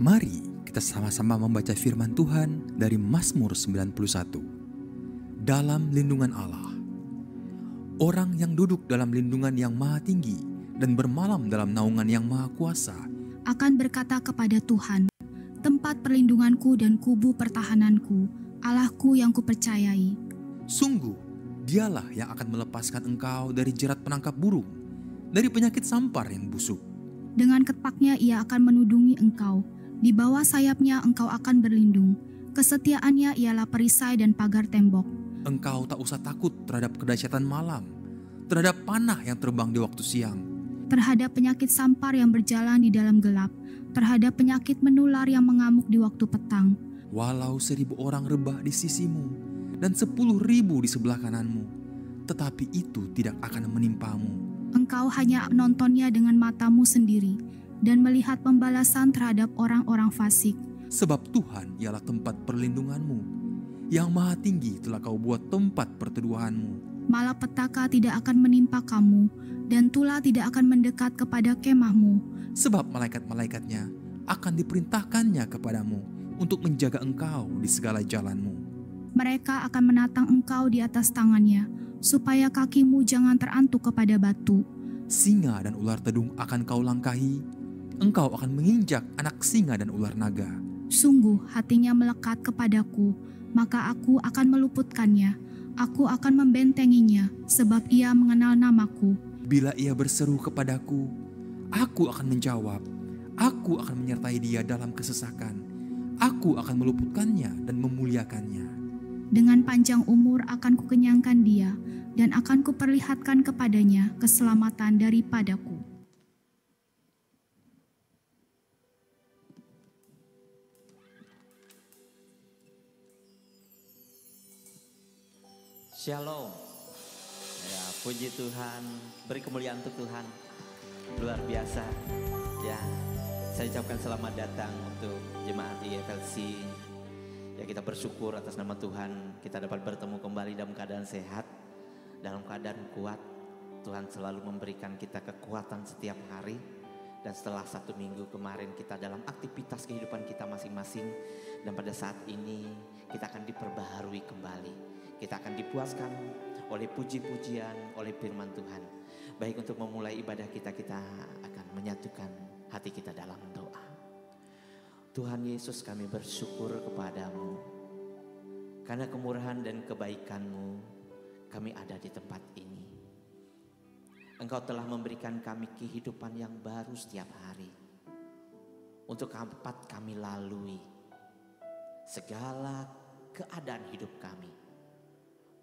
Mari kita sama-sama membaca firman Tuhan dari Mazmur 91. Dalam lindungan Allah. Orang yang duduk dalam lindungan yang maha tinggi dan bermalam dalam naungan yang maha kuasa akan berkata kepada Tuhan, tempat perlindunganku dan kubu pertahananku, Allahku yang kupercayai. Sungguh, dialah yang akan melepaskan engkau dari jerat penangkap burung, dari penyakit sampar yang busuk. Dengan ketpaknya ia akan menudungi engkau, di bawah sayapnya engkau akan berlindung. Kesetiaannya ialah perisai dan pagar tembok. Engkau tak usah takut terhadap kedahsyatan malam, terhadap panah yang terbang di waktu siang, terhadap penyakit sampar yang berjalan di dalam gelap, terhadap penyakit menular yang mengamuk di waktu petang. Walau 1.000 orang rebah di sisimu dan 10.000 di sebelah kananmu, tetapi itu tidak akan menimpamu. Engkau hanya nontonnya dengan matamu sendiri dan melihat pembalasan terhadap orang-orang fasik. Sebab Tuhan ialah tempat perlindunganmu, yang maha tinggi telah kau buat tempat perteduhanmu. Malapetaka tidak akan menimpa kamu, dan tulah tidak akan mendekat kepada kemahmu. Sebab malaikat-malaikatnya akan diperintahkannya kepadamu untuk menjaga engkau di segala jalanmu. Mereka akan menatang engkau di atas tangannya, supaya kakimu jangan terantuk kepada batu. Singa dan ular tedung akan kau langkahi, engkau akan menginjak anak singa dan ular naga. Sungguh hatinya melekat kepadaku, maka aku akan meluputkannya. Aku akan membentenginya, sebab ia mengenal namaku. Bila ia berseru kepadaku, aku akan menjawab. Aku akan menyertai dia dalam kesesakan. Aku akan meluputkannya dan memuliakannya. Dengan panjang umur akan kukenyangkan dia, dan akan kuperlihatkan kepadanya keselamatan daripadaku. Shalom. Ya, puji Tuhan, beri kemuliaan untuk Tuhan. Luar biasa. Ya, saya ucapkan selamat datang untuk jemaat IFLC. Ya, kita bersyukur atas nama Tuhan, kita dapat bertemu kembali dalam keadaan sehat, dalam keadaan kuat. Tuhan selalu memberikan kita kekuatan setiap hari. Dan setelah 1 minggu kemarin kita dalam aktivitas kehidupan kita masing-masing. Dan pada saat ini kita akan diperbaharui kembali. Kita akan dipuaskan oleh puji-pujian, oleh firman Tuhan. Baik, untuk memulai ibadah kita, kita akan menyatukan hati kita dalam doa. Tuhan Yesus, kami bersyukur kepadamu. Karena kemurahan dan kebaikan-Mu, kami ada di tempat ini. Engkau telah memberikan kami kehidupan yang baru setiap hari. Untuk dapat kami lalui segala keadaan hidup kami.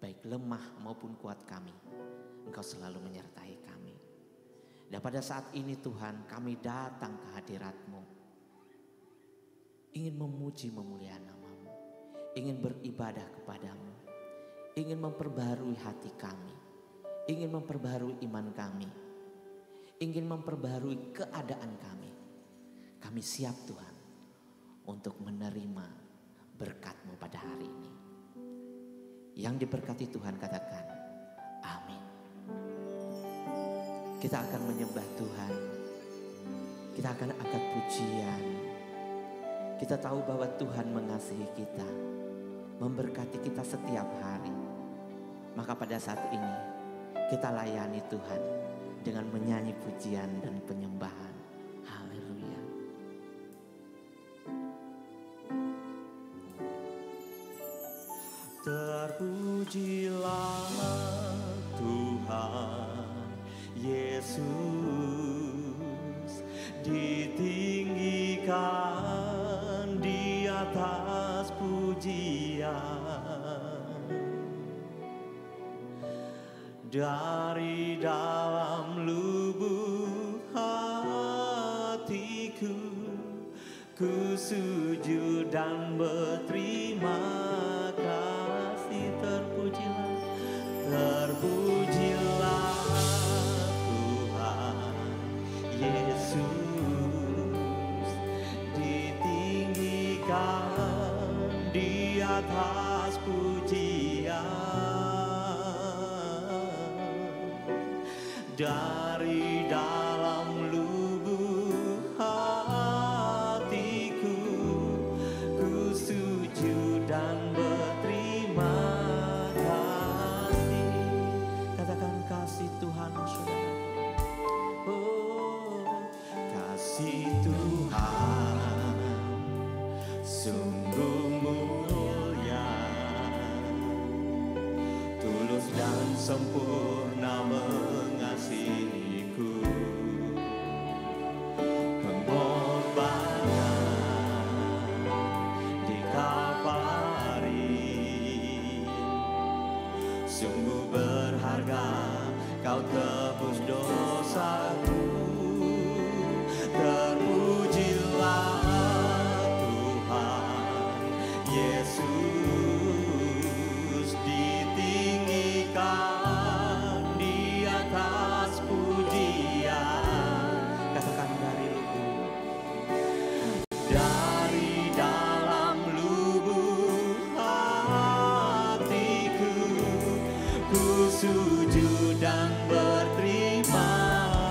Baik lemah maupun kuat kami, Engkau selalu menyertai kami. Dan pada saat ini Tuhan, kami datang ke hadirat-Mu, ingin memuji memuliakan nama-Mu, ingin beribadah kepadamu, ingin memperbarui hati kami, ingin memperbarui iman kami, ingin memperbarui keadaan kami. Kami siap Tuhan untuk menerima berkat-Mu pada hari ini. Yang diberkati Tuhan katakan amin. Kita akan menyembah Tuhan. Kita akan angkat pujian. Kita tahu bahwa Tuhan mengasihi kita, memberkati kita setiap hari. Maka pada saat ini kita layani Tuhan dengan menyanyi pujian dan penyembahan. Haleluya. Terpujilah Tuhan Yesus, ditinggikan di atas pujian. Dari dalam lubuk hatiku, ku sujud dan berterima kasih. Terpujilah Tuhan Yesus, ditinggikan di atas pujian. Dari dalam lubuk hatiku, sempurna mengasihiku. Pengorbanan di Kalvari sungguh berharga, kau tebus dosaku. Terpujilah Tuhan Yesus, ditinggikan di atas pujian. Katakan dari lubuk, dari dalam lubuk hatiku, ku sujud dan berterima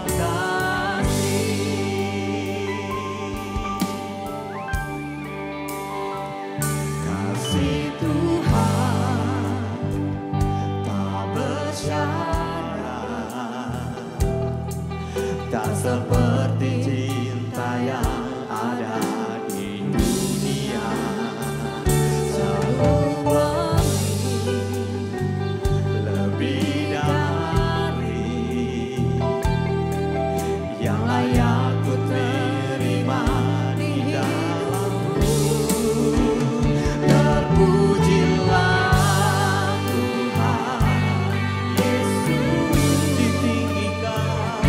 kasih. Kasih Tuhan tak bersyarat, tak seperti cinta yang ada di dunia. Selalu memberi lebih dari yang layak ku terima di dalammu. Terpujilah Tuhan Yesus, ditinggikan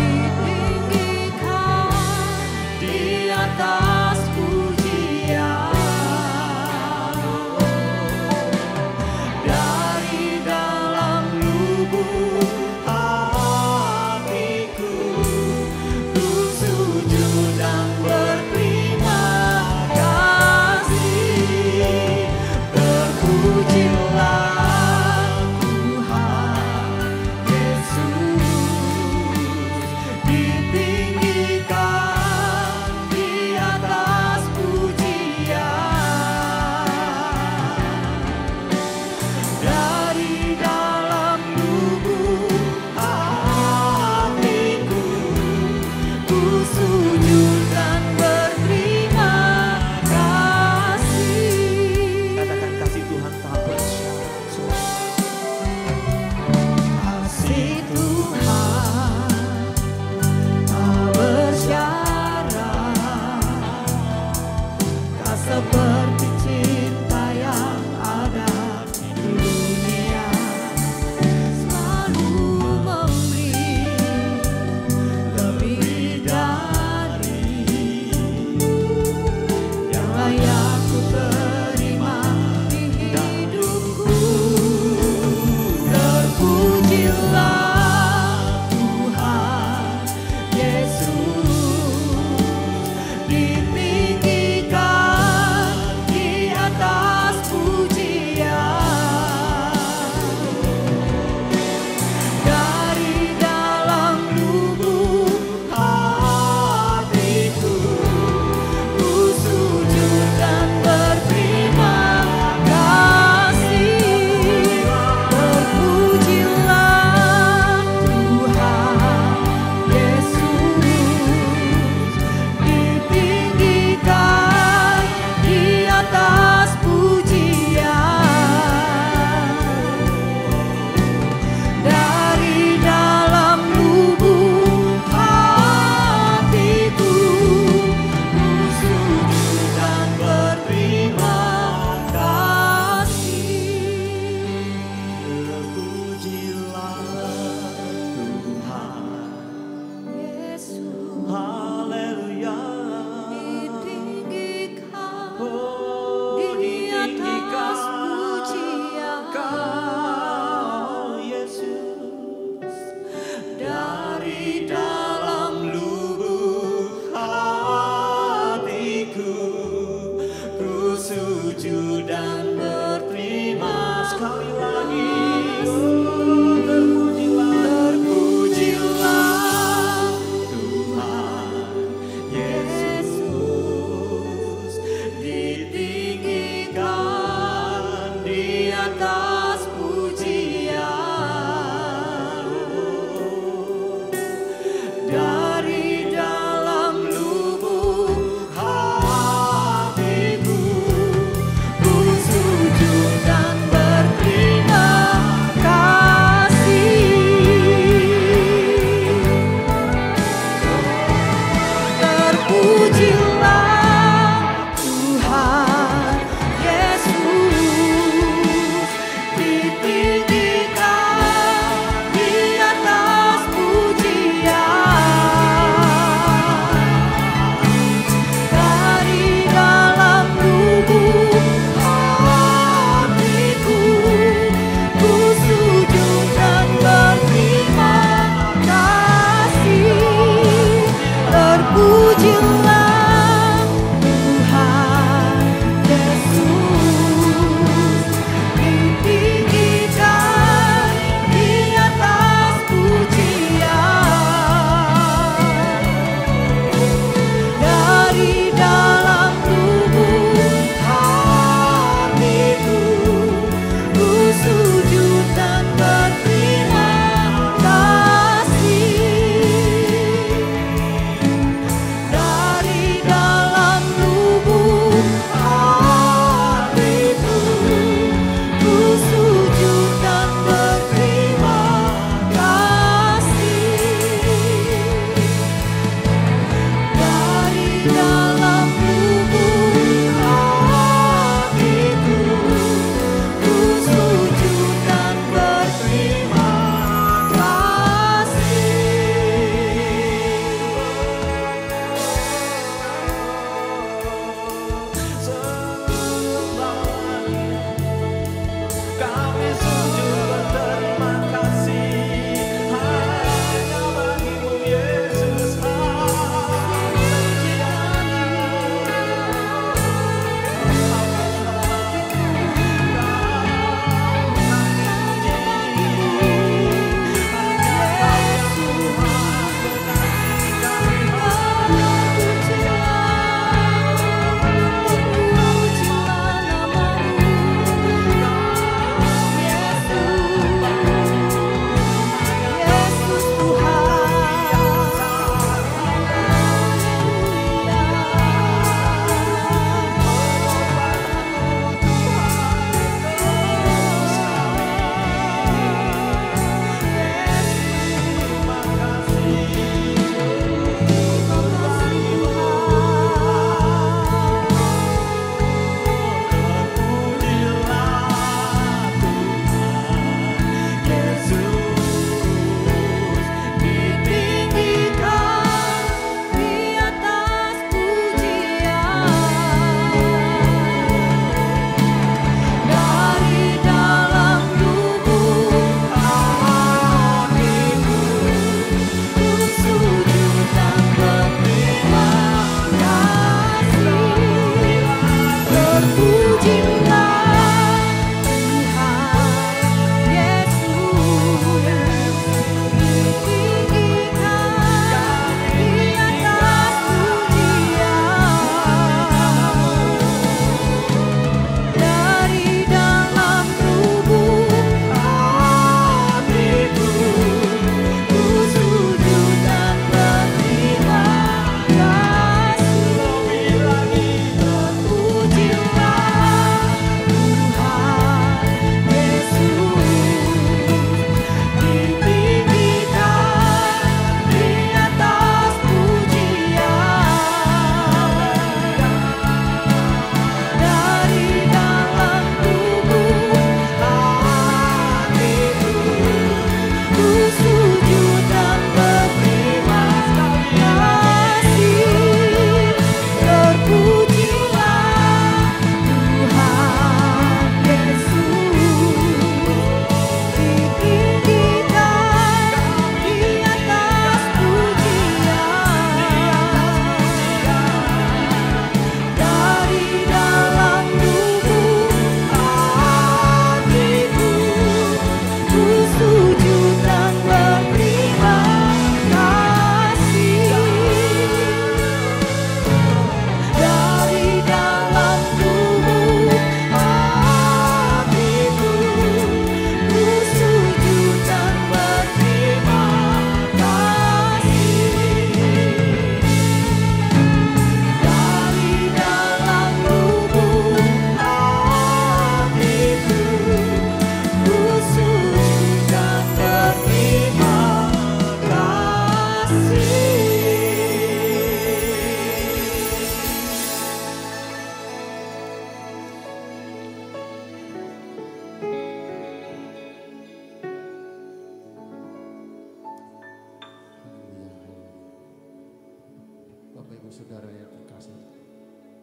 Ibu Saudara yang terkasih,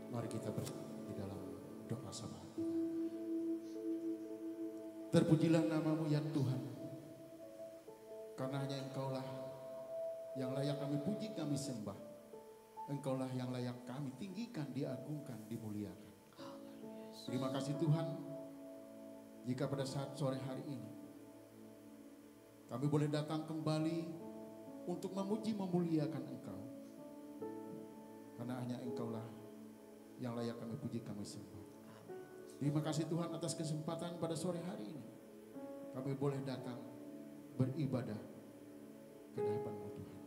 mari kita bersama di dalam doa sabat kita. Terpujilah namamu ya Tuhan, karena hanya Engkaulah yang layak kami puji, kami sembah. Engkaulah yang layak kami tinggikan, diagungkan, dimuliakan. Terima kasih Tuhan, jika pada saat sore hari ini kami boleh datang kembali untuk memuji memuliakan Engkau. Karena hanya Engkaulah yang layak kami puji, kami sembah. Terima kasih Tuhan atas kesempatan pada sore hari ini. Kami boleh datang beribadah ke hadapan-Mu Tuhan.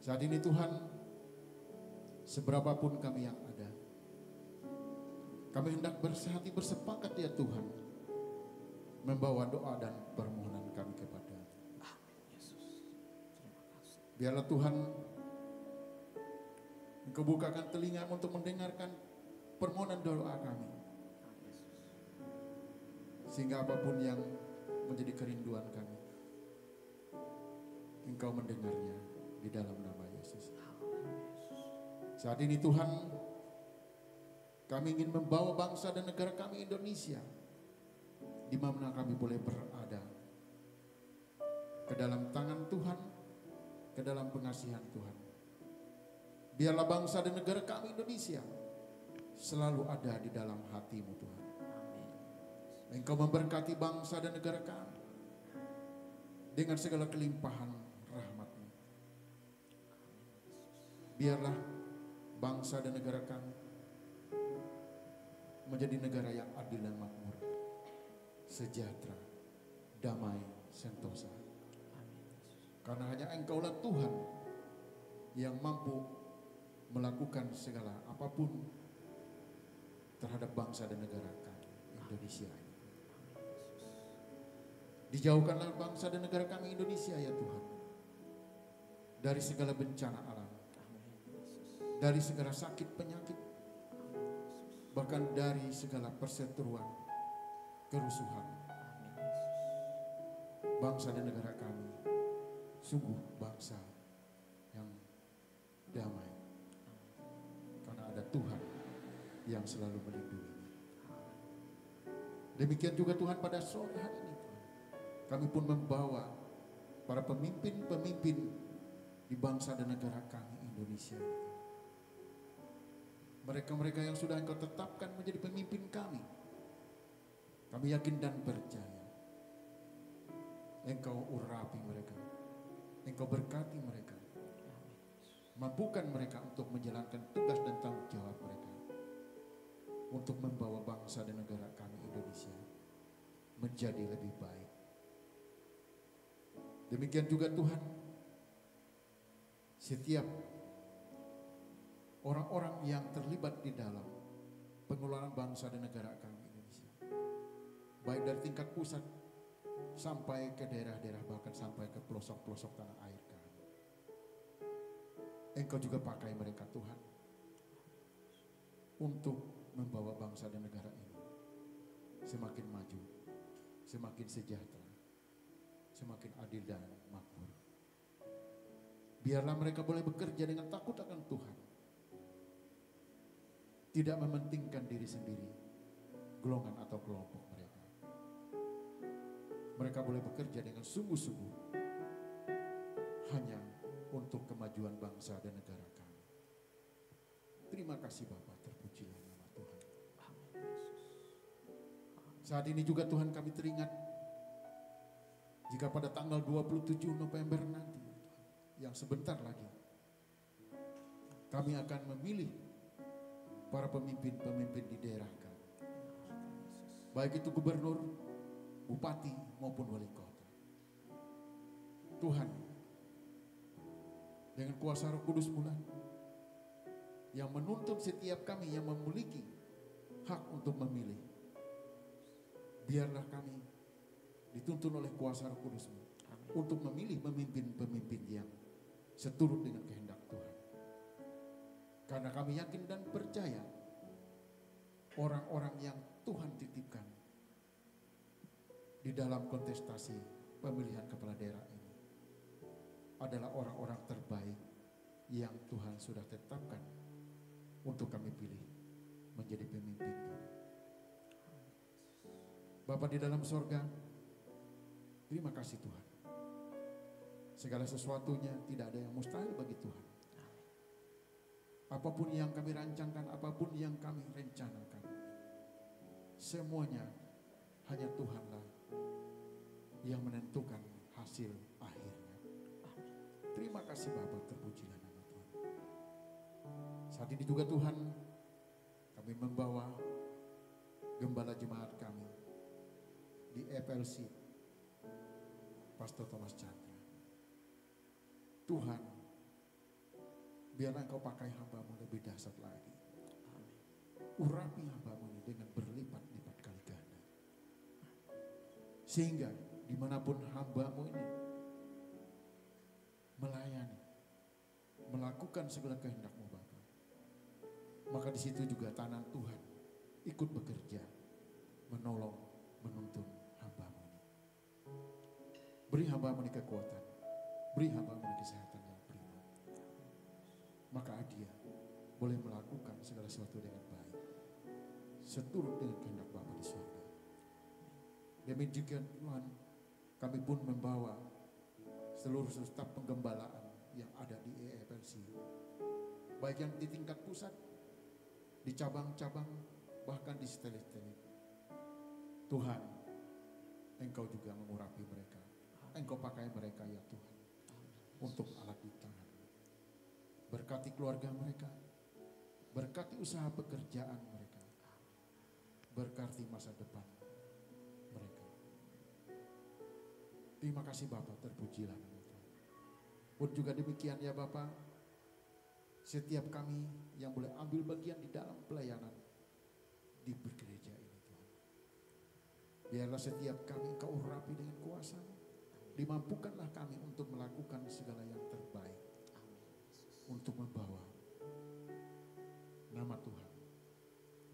Saat ini Tuhan, seberapapun kami yang ada, kami hendak bersehati bersepakat ya Tuhan, membawa doa dan permohonan kami kepada biarlah Tuhan Engkau bukakan telinga untuk mendengarkan permohonan doa kami, sehingga apapun yang menjadi kerinduan kami, Engkau mendengarnya di dalam nama Yesus. Saat ini Tuhan, kami ingin membawa bangsa dan negara kami Indonesia, di mana kami boleh berada, ke dalam tangan Tuhan, ke dalam pengasihan Tuhan. Biarlah bangsa dan negara kami Indonesia selalu ada di dalam hati-Mu Tuhan. Engkau memberkati bangsa dan negara kami dengan segala kelimpahan rahmat-Mu. Biarlah bangsa dan negara kami menjadi negara yang adil dan makmur, sejahtera, damai, sentosa. Karena hanya Engkaulah Tuhan yang mampu melakukan segala apapun terhadap bangsa dan negara kami Indonesia ini. Dijauhkanlah bangsa dan negara kami Indonesia ya Tuhan dari segala bencana alam, dari segala sakit penyakit, bahkan dari segala perseteruan, kerusuhan. Bangsa dan negara kami sungguh bangsa yang damai, karena ada Tuhan yang selalu melindungi. Demikian juga Tuhan pada sore hari ini Tuhan, kami pun membawa para pemimpin-pemimpin di bangsa dan negara kami Indonesia. Mereka-mereka yang sudah Engkau tetapkan menjadi pemimpin kami, kami yakin dan percaya Engkau urapi mereka, Engkau berkati mereka, mampukan mereka untuk menjalankan tugas dan tanggung jawab mereka untuk membawa bangsa dan negara kami Indonesia menjadi lebih baik. Demikian juga Tuhan, setiap orang-orang yang terlibat di dalam pengelolaan bangsa dan negara kami Indonesia, baik dari tingkat pusat sampai ke daerah-daerah, bahkan sampai ke pelosok-pelosok tanah air kami, Engkau juga pakai mereka Tuhan untuk membawa bangsa dan negara ini semakin maju, semakin sejahtera, semakin adil dan makmur. Biarlah mereka boleh bekerja dengan takut akan Tuhan, tidak mementingkan diri sendiri, golongan atau kelompok mereka. Mereka boleh bekerja dengan sungguh-sungguh hanya untuk kemajuan bangsa dan negara kami. Terima kasih Bapa, terpujilah nama Tuhan. Saat ini juga Tuhan kami teringat, jika pada tanggal 27 November nanti, yang sebentar lagi, kami akan memilih para pemimpin-pemimpin di daerah kami, baik itu gubernur, bupati maupun wali kota. Tuhan, dengan kuasa Roh Kudus bulan yang menuntun setiap kami yang memiliki hak untuk memilih, biarlah kami dituntun oleh kuasa Roh Kudus-Mu untuk memilih pemimpin-pemimpin yang seturut dengan kehendak Tuhan. Karena kami yakin dan percaya orang-orang yang Tuhan titipkan di dalam kontestasi pemilihan kepala daerah ini adalah orang-orang terbaik yang Tuhan sudah tetapkan untuk kami pilih menjadi pemimpin kami. Bapa di dalam sorga, terima kasih Tuhan. Segala sesuatunya tidak ada yang mustahil bagi Tuhan. Apapun yang kami rancangkan, apapun yang kami rencanakan, semuanya hanya Tuhanlah yang menentukan hasil akhirnya. Terima kasih Bapa, terpujilah nama Tuhan. Saat ini juga Tuhan, kami membawa gembala jemaat kami di FLC, Pastor Thomas Chandra. Tuhan, biarlah Engkau pakai hamba-Mu lebih dahsyat lagi. Urapi hamba-Mu ini dengan berlipat-lipat kali ganda. Sehingga dimanapun hamba-Mu ini melayani, melakukan segala kehendak-Mu Bapa, maka di situ juga tangan Tuhan ikut bekerja, menolong, menuntun hamba-Mu ini. Beri hamba-Mu ini kekuatan, beri hamba-Mu ini kesehatan yang prima. Maka dia boleh melakukan segala sesuatu dengan baik, seturut dengan kehendak Bapa di surga. Demikian Tuhan, kami pun membawa seluruh staf penggembalaan yang ada di EFLC, baik yang di tingkat pusat, di cabang-cabang, bahkan di setelit-telit. Tuhan, Engkau juga mengurapi mereka, Engkau pakai mereka ya Tuhan, untuk alat di tangan. Berkati keluarga mereka, berkati usaha pekerjaan mereka, berkati masa depan mereka. Terima kasih Bapak, terpujilah nama Tuhan. Pun juga demikian ya Bapak, setiap kami yang boleh ambil bagian di dalam pelayanan di bergereja ini Tuhan. Biarlah setiap kami Engkau urapi dengan kuasa-Mu, dimampukanlah kami untuk melakukan segala yang terbaik, untuk membawa nama Tuhan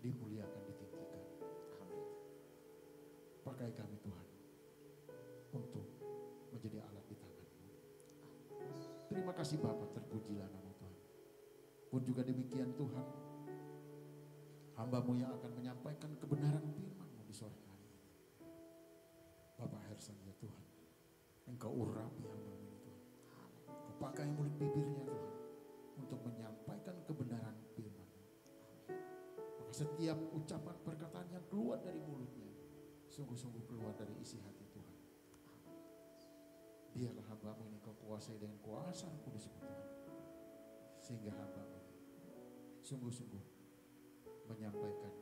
dimuliakan, ditinggikan. Pakai kami Tuhan untuk menjadi alat di tangan-Mu. Terima kasih Bapa, terpujilah nama Tuhan. Pun juga demikian Tuhan, hamba-Mu yang akan menyampaikan kebenaran firman-Mu di sore hari ini. Bapak Hersan ya Tuhan, Engkau urapi hamba-Mu ini Tuhan. Engkau pakai mulut bibirnya Tuhan untuk menyampaikan kebenaran firman-Mu. Maka setiap ucapan perkataan yang keluar dari mulutnya sungguh-sungguh keluar dari isi hati Tuhan. Biarlah hamba-Mu ini Kau kuasai dengan kuasa Roh Kudus-Mu Tuhan, sehingga hamba-Mu ini sungguh-sungguh menyampaikan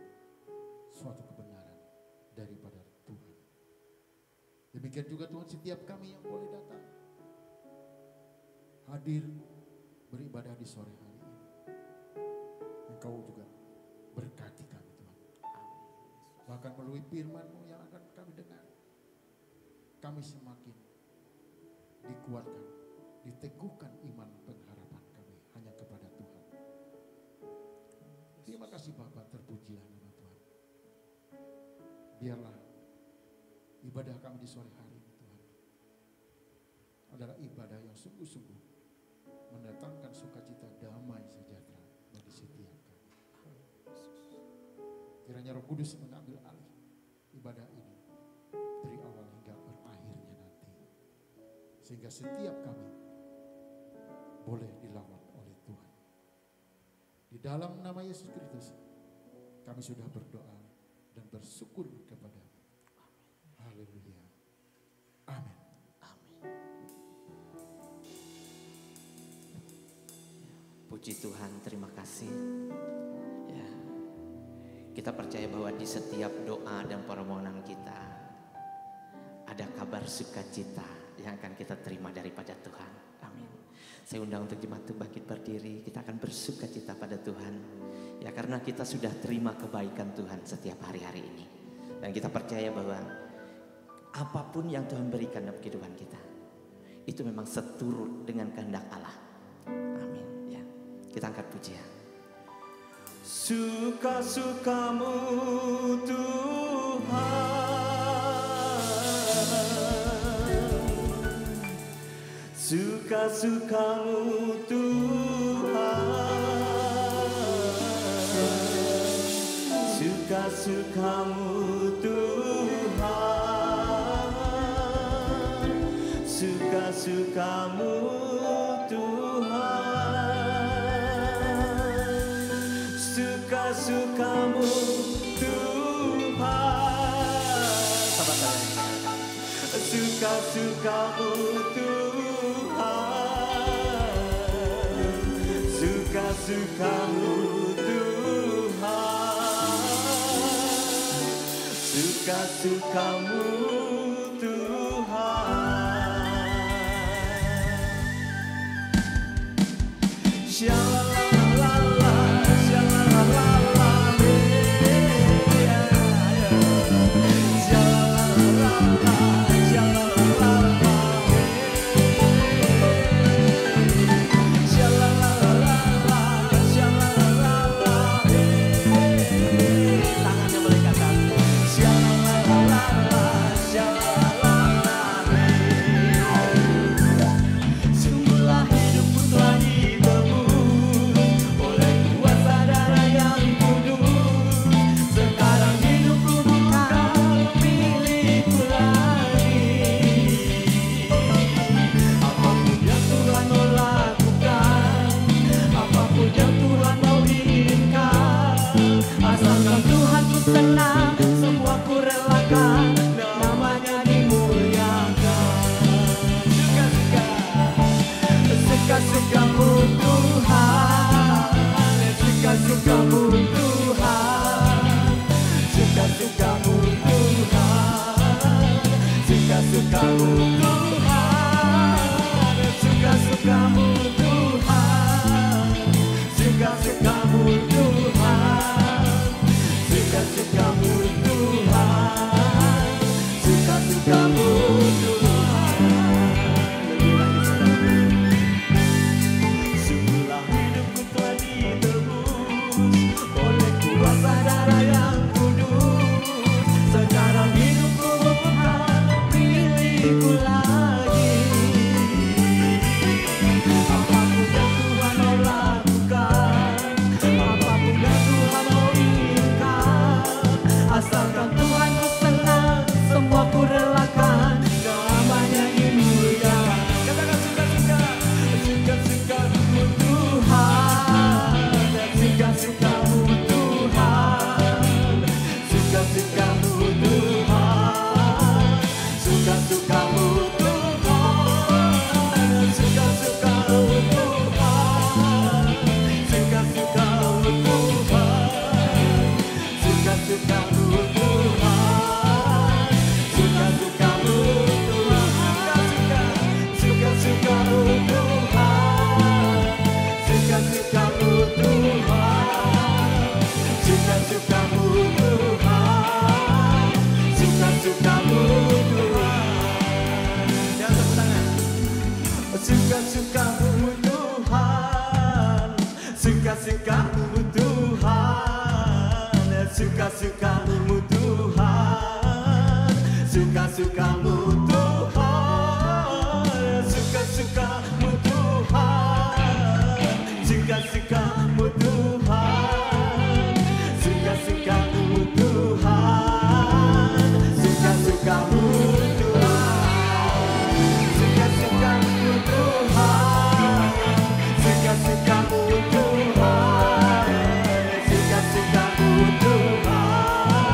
suatu kebenaran daripada Tuhan. Demikian juga Tuhan, setiap kami yang boleh datang hadir beribadah di sore hari ini, Engkau juga berkati kami Tuhan. Bahkan melalui firman-Mu yang akan kami dengar, kami semakin dikuatkan, diteguhkan iman pengharapan kami hanya kepada Tuhan. Terima kasih Bapa, terpujilah nama Tuhan. Biarlah ibadah kami di sore hari ini Tuhan adalah ibadah yang sungguh-sungguh mendatangkan sukacita, damai, sejahtera bagi setiap kami. Kiranya Roh Kudus mengambil alih ibadah ini dari awal hingga berakhirnya nanti, sehingga setiap kami boleh dilawat oleh Tuhan. Di dalam nama Yesus Kristus kami sudah berdoa dan bersyukur kepada-Mu. Haleluya. Amin. Puji Tuhan, terima kasih. Ya, kita percaya bahwa di setiap doa dan permohonan kita ada kabar sukacita yang akan kita terima daripada Tuhan. Amin. Saya undang untuk jemaat itu bangkit berdiri. Kita akan bersukacita pada Tuhan. Ya, karena kita sudah terima kebaikan Tuhan setiap hari-hari ini. Dan kita percaya bahwa apapun yang Tuhan berikan dalam kehidupan kita, itu memang seturut dengan kehendak Allah. Amin. Ya, kita angkat pujian. Suka-suka-Mu Tuhan, Suka-sukamu Tuhan, suka-sukamu Tuhan, suka-sukamu Tuhan, suka-sukamu Tuhan, suka-sukamu Tuhan, suka-sukamu Tuhan, suka-sukamu Tuhan. Sha-la-la-la-la, sha-la-la-la-la, sha-la-la-la-la, sha-la-la-la-la, sha-la-la-la-la, sha-la-la-la-la. Tangannya boleh kata sha-la-la-la-la, sha-la-la-la-la. Sungguhlah hidupku telah ditebus oleh kuasa darah yang kudus. Sekarang hidupku bukan milikku lagi. Apapun yang Tuhan mau lakukan, apapun yang Tuhan mau inginkan, asalkan Tuhan ku senang, semua ku relakan, namanya dimuliakan. Suka-sukamu Tuhan, suka-sukamu Tuhan, suka-sukamu Tuhan, suka-sukamu Tuhan, suka-sukamu Tuhan, suka-sukamu Tuhan, suka-sukamu Tuhan, suka-sukamu Tuhan. Lebih lagi saudara. Sungguhlah hidupku telah ditebus oleh kuasa darah yang kudus. Sekarang hidupku bukan milikku lagi. Apapun yang Tuhan mau lakukan, apapun yang Tuhan mau inginkan, asalkan Tuhan ku senang, semua ku relakan, namanya dimuliakan. Katakan suka-suka, suka-sukamu Tuhan, suka-sukamu Tuhan, suka-sukamu Tuhan, suka-sukamu Tuhan, suka-sukamu Tuhan, suka-sukamu Tuhan, suka-sukamu Tuhan, suka-sukamu Tuhan, suka-sukamu Tuhan, suka-sukamu Tuhan, suka-sukamu Tuhan, suka-sukamu Tuhan. Jangan tepuk tangan. Suka-sukamu Tuhan, suka-sukamu Tuhan, suka-sukamu Tuhan, suka-sukamu Tuhan, suka-sukamu Tuhan, suka-sukamu Tuhan, suka-sukamu Tuhan, suka-sukamu Tuhan, suka-sukamu Tuhan, suka-sukamu Tuhan, suka-sukamu Tuhan,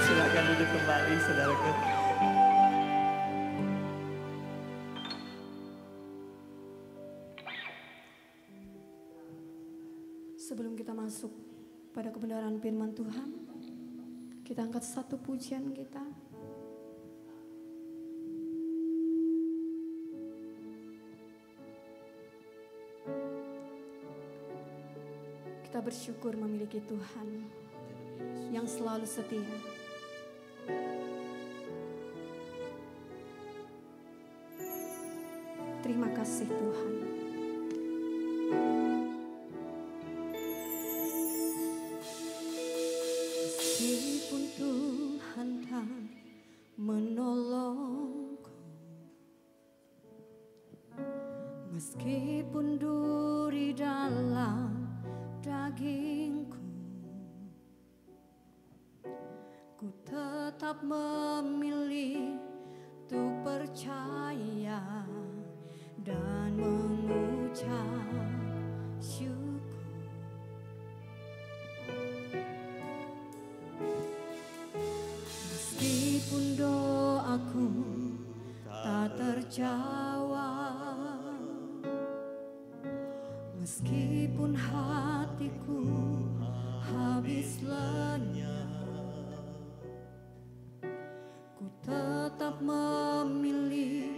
Silakan duduk kembali, saudaraku. Sebelum kita masuk pada kebenaran firman Tuhan, kita angkat satu pujian kita. Kita bersyukur memiliki Tuhan yang selalu setia. Terima kasih Tuhan. Meskipun Tuhan tak menolongku, meskipun duri dalam dagingku, ku tetap memilih untuk percaya dan mengucap syukur. Meskipun doaku tak terjawab, meskipun hatiku habis lenyap, ku tetap memilih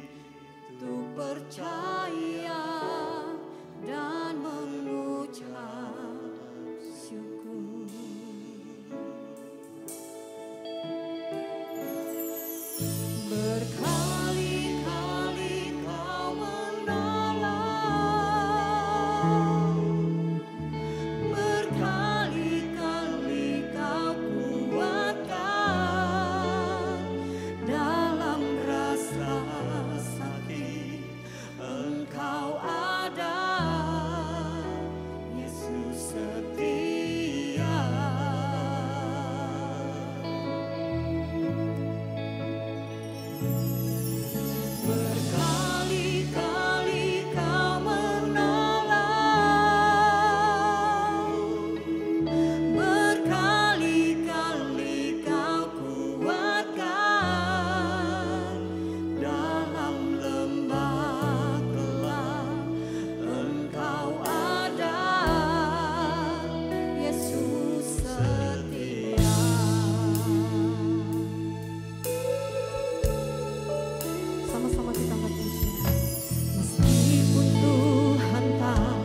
untuk percaya dan mengucap syukur. Berkali-kali Kau menolong, berkali-kali Kau kuatkan dalam rasa sakit. Engkau ada, Yesus setia. Berkali-kali Kau menolong, berkali-kali Kau kuatkan dalam lembah gelap. Engkau ada, Yesus setia. Sama-sama kita angkat pujian. Meskipun Tuhan tak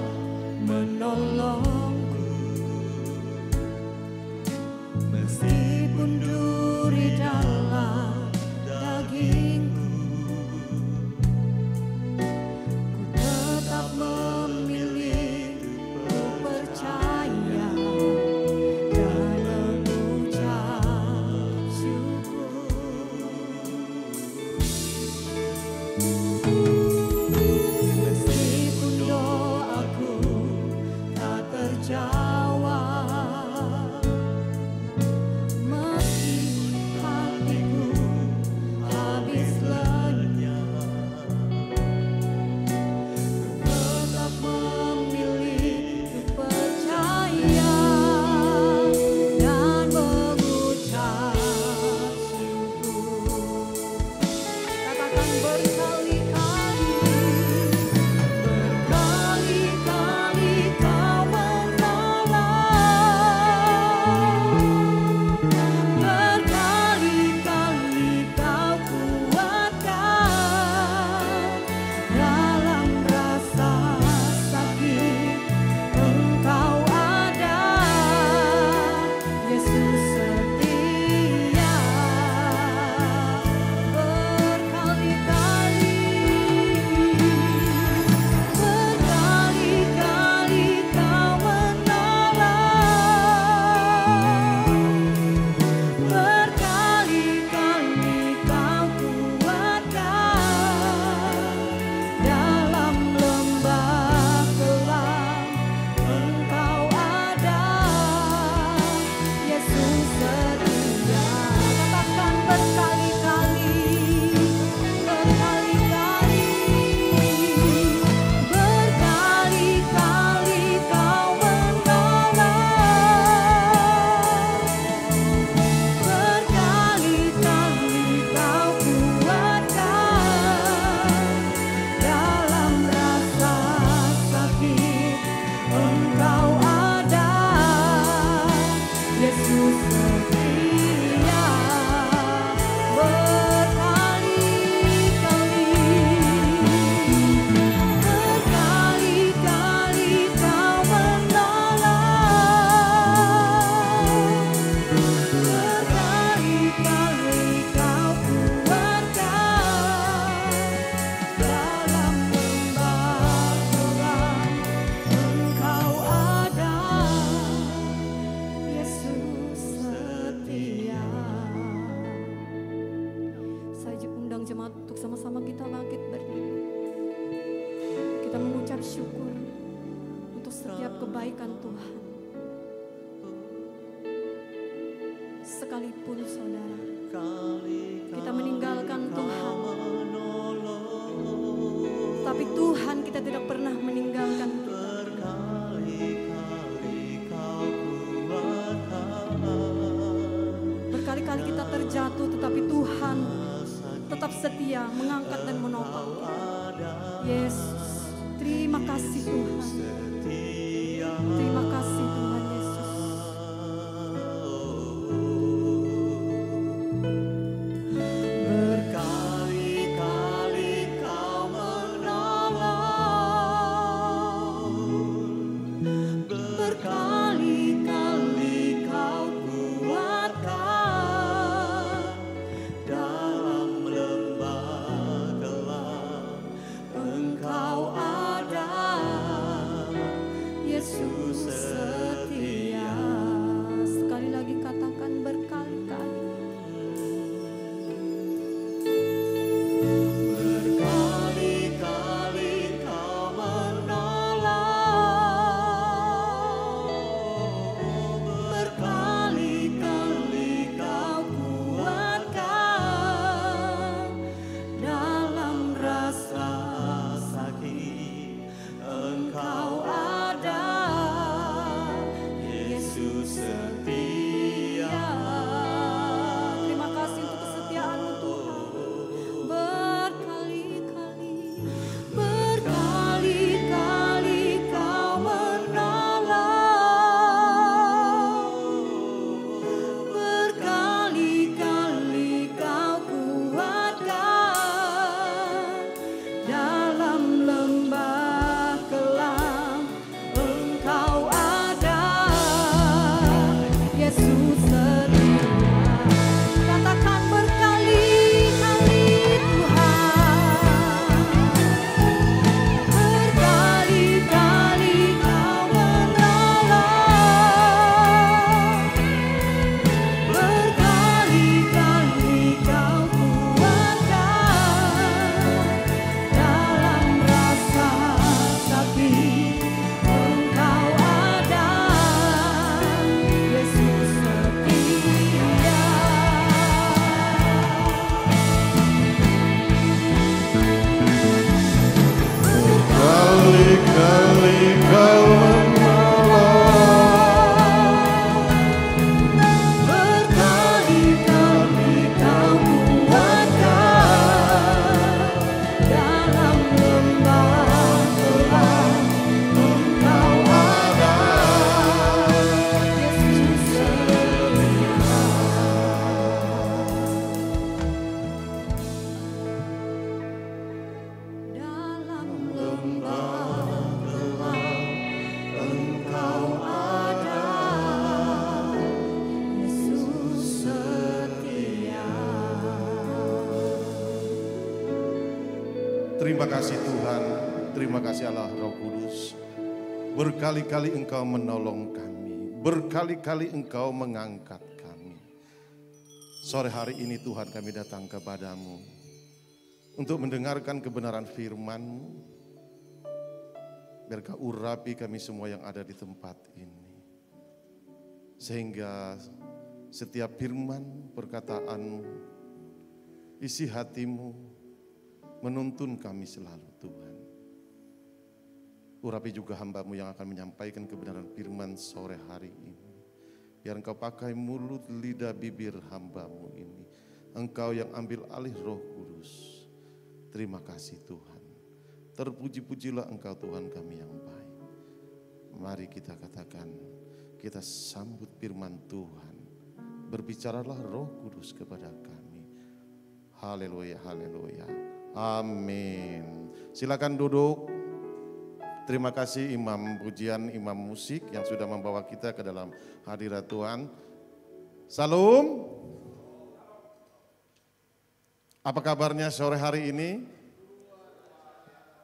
menolongku, meskipun duri dalam dagingku, ku tetap memilih untuk percaya dan mengucap syukur. Meskipun doaku tak terjawab, meski hatiku habis lenyap, tetap memilih untuk percaya dan mengucap syukur. Katakan berkali-kali, berkali-kali Kau menolong, setiap kebaikan Tuhan. Sekalipun saudara, kita meninggalkan Tuhan, tapi Tuhan kita tidak pernah meninggalkan kita. Berkali-kali kita terjatuh, tetapi Tuhan tetap setia mengangkat dan menopang kita. Yesus, terima kasih Tuhan. Terima kasih Tuhan Yesus. Berkali-kali Kau menolong, berkali-kali Kau kuatkan dalam lembah gelap. Engkau ada, Yesus setia. Sekali lagi katakan berkali-kali. Berkali-kali Kau menolong, berkali-kali Kau kuatkan dalam rasa sakit. Engkau ada, Yesus setia. Terima kasih untuk kesetiaan-Mu Tuhan. Berkali-kali Kau menolong, berkali-kali Kau kuatkan dalam lembah kelam. Engkau ada, Yesus setia. Katakan berkali-kali Tuhan. Berkali-kali Kau menolong, berkali-kali Kau kuatkan dalam rasa sakit. Engkau ada, Yesus setia. Kali-kali Kau Berkali-kali Kau kuatkan dalam lembah gelap. Engkau ada, Yesus setia. Dalam lembah gelap, Engkau ada, Yesus setia. Terima kasih Tuhan, terima kasih Allah Roh Kudus. Berkali-kali Engkau menolong kami, berkali-kali Engkau mengangkat kami. Sore hari ini Tuhan kami datang kepadamu untuk mendengarkan kebenaran firman-Mu. Biar Kau urapi kami semua yang ada di tempat ini. Sehingga setiap firman, perkataan-Mu, isi hati-Mu, menuntun kami selalu Tuhan. Urapi juga hamba-Mu yang akan menyampaikan kebenaran firman sore hari ini. Biar Engkau pakai mulut, lidah, bibir hamba-Mu ini. Engkau yang ambil alih Roh Kudus. Terima kasih Tuhan. Terpuji-pujilah Engkau Tuhan kami yang baik. Mari kita katakan, kita sambut firman Tuhan. Berbicaralah Roh Kudus kepada kami. Haleluya, haleluya. Amin. Silakan duduk. Terima kasih imam pujian, imam musik yang sudah membawa kita ke dalam hadirat Tuhan. Salam. Apa kabarnya sore hari ini?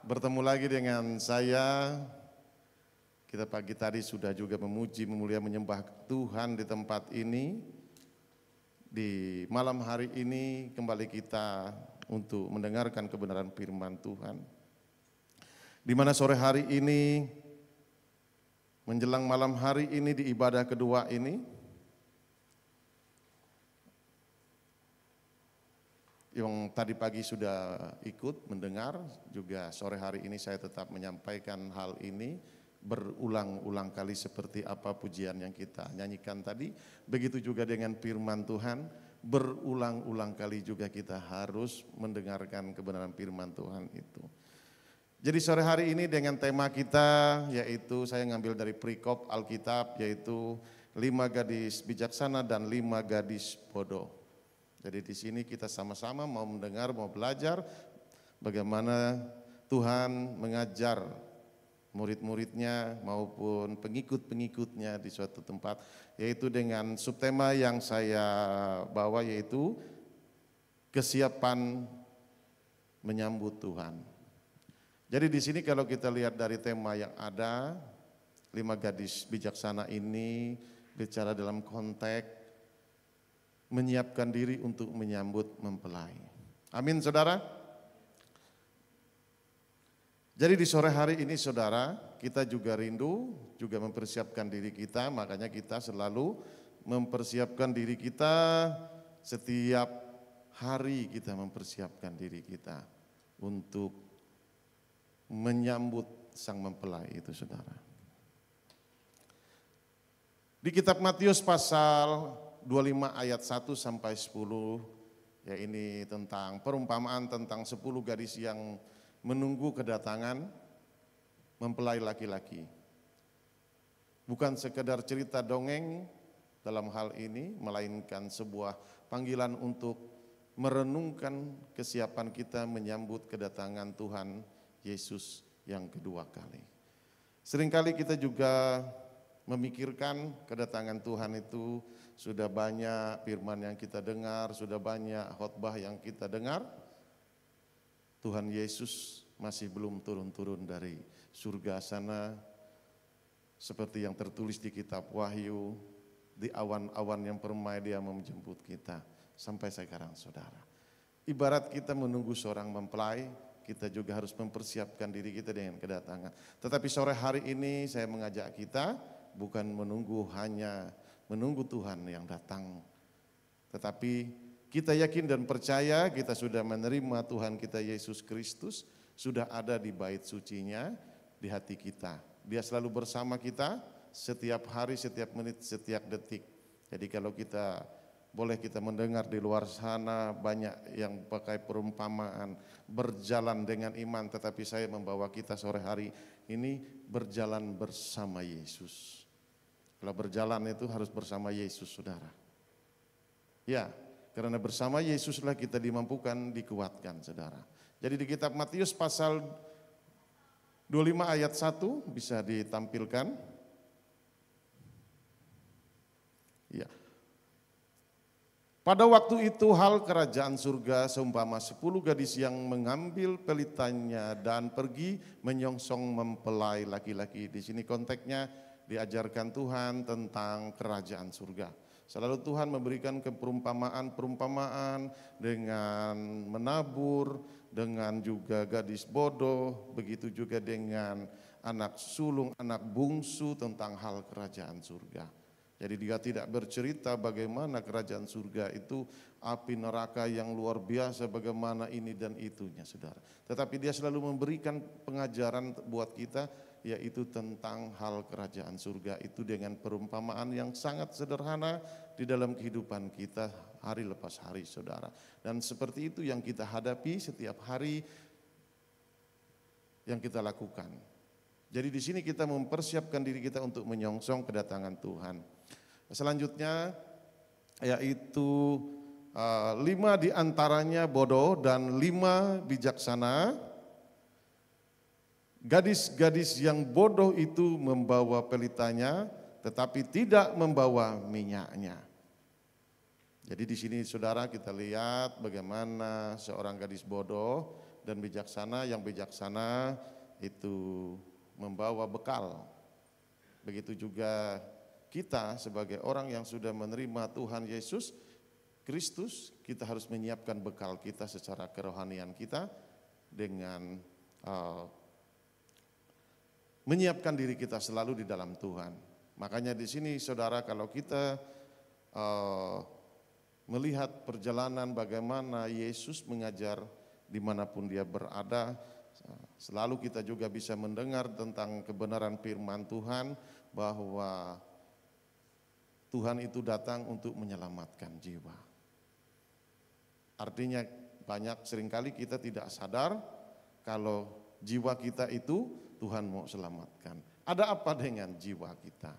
Bertemu lagi dengan saya. Kita pagi tadi sudah juga memuji, memulia, menyembah Tuhan di tempat ini. Di malam hari ini kembali kita untuk mendengarkan kebenaran firman Tuhan. Di mana sore hari ini menjelang malam hari ini di ibadah kedua ini, yang tadi pagi sudah ikut mendengar, juga sore hari ini saya tetap menyampaikan hal ini berulang-ulang kali seperti apa pujian yang kita nyanyikan tadi. Begitu juga dengan firman Tuhan, berulang-ulang kali juga kita harus mendengarkan kebenaran firman Tuhan itu. Jadi sore hari ini dengan tema kita, yaitu saya ngambil dari perikop Alkitab, yaitu 5 gadis bijaksana dan 5 gadis bodoh. Jadi di sini kita sama-sama mau mendengar, mau belajar bagaimana Tuhan mengajar murid-muridnya maupun pengikut-pengikutnya di suatu tempat, yaitu dengan subtema yang saya bawa, yaitu kesiapan menyambut Tuhan. Jadi di sini kalau kita lihat dari tema yang ada, 5 gadis bijaksana ini bicara dalam konteks menyiapkan diri untuk menyambut mempelai. Amin, saudara. Jadi di sore hari ini, saudara, kita juga rindu, juga mempersiapkan diri kita, makanya kita selalu mempersiapkan diri kita setiap hari, kita mempersiapkan diri kita untuk menyambut sang mempelai itu, saudara. Di kitab Matius pasal 25 ayat 1 sampai 10, ya ini tentang perumpamaan tentang 10 gadis yang menunggu kedatangan mempelai laki-laki. Bukan sekedar cerita dongeng dalam hal ini, melainkan sebuah panggilan untuk merenungkan kesiapan kita menyambut kedatangan Tuhan Yesus yang kedua kali. Seringkali kita juga memikirkan kedatangan Tuhan itu sudah banyak firman yang kita dengar, sudah banyak khotbah yang kita dengar. Tuhan Yesus masih belum turun-turun dari surga sana seperti yang tertulis di kitab Wahyu, di awan-awan yang permai Dia menjemput kita sampai sekarang, saudara. Ibarat kita menunggu seorang mempelai, kita juga harus mempersiapkan diri kita dengan kedatangan. Tetapi sore hari ini saya mengajak kita bukan hanya menunggu Tuhan yang datang, tetapi kita yakin dan percaya kita sudah menerima Tuhan kita Yesus Kristus, sudah ada di bait sucinya di hati kita. Dia selalu bersama kita setiap hari, setiap menit, setiap detik. Jadi kalau boleh kita mendengar di luar sana banyak yang pakai perumpamaan berjalan dengan iman, tetapi saya membawa kita sore hari ini berjalan bersama Yesus. Kalau berjalan itu harus bersama Yesus, saudara. Ya, karena bersama Yesuslah kita dimampukan, dikuatkan, saudara. Jadi di kitab Matius pasal 25 ayat 1 bisa ditampilkan. Ya. Pada waktu itu hal kerajaan surga seumpama 10 gadis yang mengambil pelitanya dan pergi menyongsong mempelai laki-laki. Di sini konteksnya diajarkan Tuhan tentang kerajaan surga. Selalu Tuhan memberikan perumpamaan dengan menabur, dengan juga gadis bodoh, begitu juga dengan anak sulung, anak bungsu tentang hal kerajaan surga. Jadi Dia tidak bercerita bagaimana kerajaan surga itu api neraka yang luar biasa, bagaimana ini dan itunya, saudara. Tetapi Dia selalu memberikan pengajaran buat kita, yaitu tentang hal kerajaan surga itu dengan perumpamaan yang sangat sederhana di dalam kehidupan kita hari lepas hari, saudara. Dan seperti itu yang kita hadapi setiap hari yang kita lakukan. Jadi di sini kita mempersiapkan diri kita untuk menyongsong kedatangan Tuhan. Selanjutnya yaitu 5 diantaranya bodoh dan 5 bijaksana. Gadis-gadis yang bodoh itu membawa pelitanya tetapi tidak membawa minyaknya. Jadi di sini saudara kita lihat bagaimana seorang gadis bodoh dan bijaksana. Yang bijaksana itu membawa bekal. Begitu juga kita sebagai orang yang sudah menerima Tuhan Yesus Kristus, kita harus menyiapkan bekal kita secara kerohanian kita dengan menyiapkan diri kita selalu di dalam Tuhan. Makanya di sini saudara, kalau kita melihat perjalanan bagaimana Yesus mengajar dimanapun dia berada, selalu kita juga bisa mendengar tentang kebenaran firman Tuhan bahwa Tuhan itu datang untuk menyelamatkan jiwa. Artinya seringkali kita tidak sadar kalau jiwa kita itu Tuhan mau selamatkan. Ada apa dengan jiwa kita?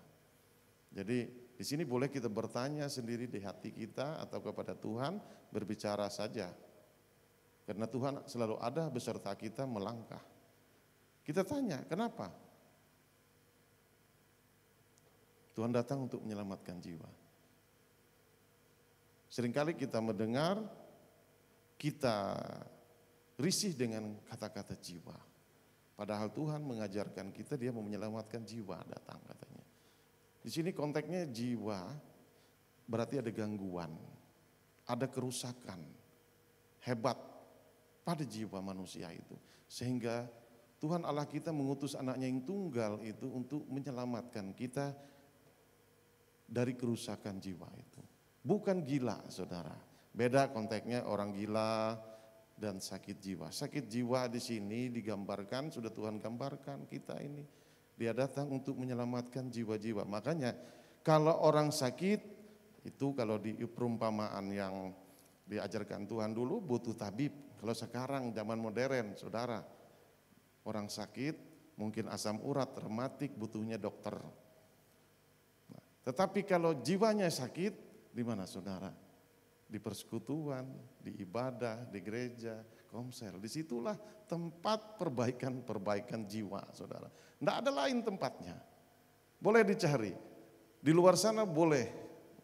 Jadi di sini boleh kita bertanya sendiri di hati kita atau kepada Tuhan, berbicara saja. Karena Tuhan selalu ada beserta kita melangkah. Kita tanya, kenapa? Tuhan datang untuk menyelamatkan jiwa. Seringkali kita mendengar, kita risih dengan kata-kata jiwa. Padahal Tuhan mengajarkan kita, dia mau menyelamatkan jiwa, datang katanya. Di sini konteksnya jiwa berarti ada gangguan, ada kerusakan hebat pada jiwa manusia itu. Sehingga Tuhan Allah kita mengutus anaknya yang tunggal itu untuk menyelamatkan kita dari kerusakan jiwa itu. Bukan gila saudara, beda konteksnya orang gila dan sakit jiwa. Sakit jiwa di sini digambarkan, sudah Tuhan gambarkan kita ini. Dia datang untuk menyelamatkan jiwa-jiwa. Makanya kalau orang sakit itu, kalau di perumpamaan yang diajarkan Tuhan dulu butuh tabib. Kalau sekarang zaman modern saudara, orang sakit mungkin asam urat, rematik, butuhnya dokter. Tetapi kalau jiwanya sakit, di mana saudara? Di persekutuan, di ibadah, di gereja, komsel. Disitulah tempat perbaikan jiwa saudara. Tidak ada lain tempatnya. Boleh dicari. Di luar sana boleh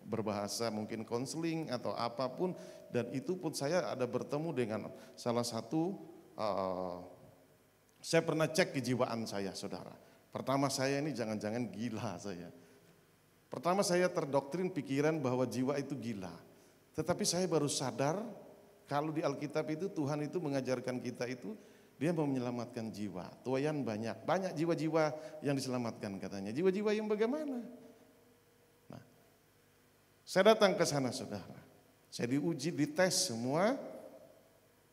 berbahasa mungkin konseling atau apapun. Dan itu pun saya ada bertemu dengan salah satu, saya pernah cek kejiwaan saya saudara. Pertama saya ini jangan-jangan gila saya. Pertama saya terdoktrin pikiran bahwa jiwa itu gila. Tetapi saya baru sadar kalau di Alkitab itu Tuhan itu mengajarkan kita itu dia mau menyelamatkan jiwa. Tuayan banyak jiwa-jiwa yang diselamatkan katanya. Jiwa-jiwa yang bagaimana? Nah, saya datang ke sana saudara. Saya diuji, dites semua.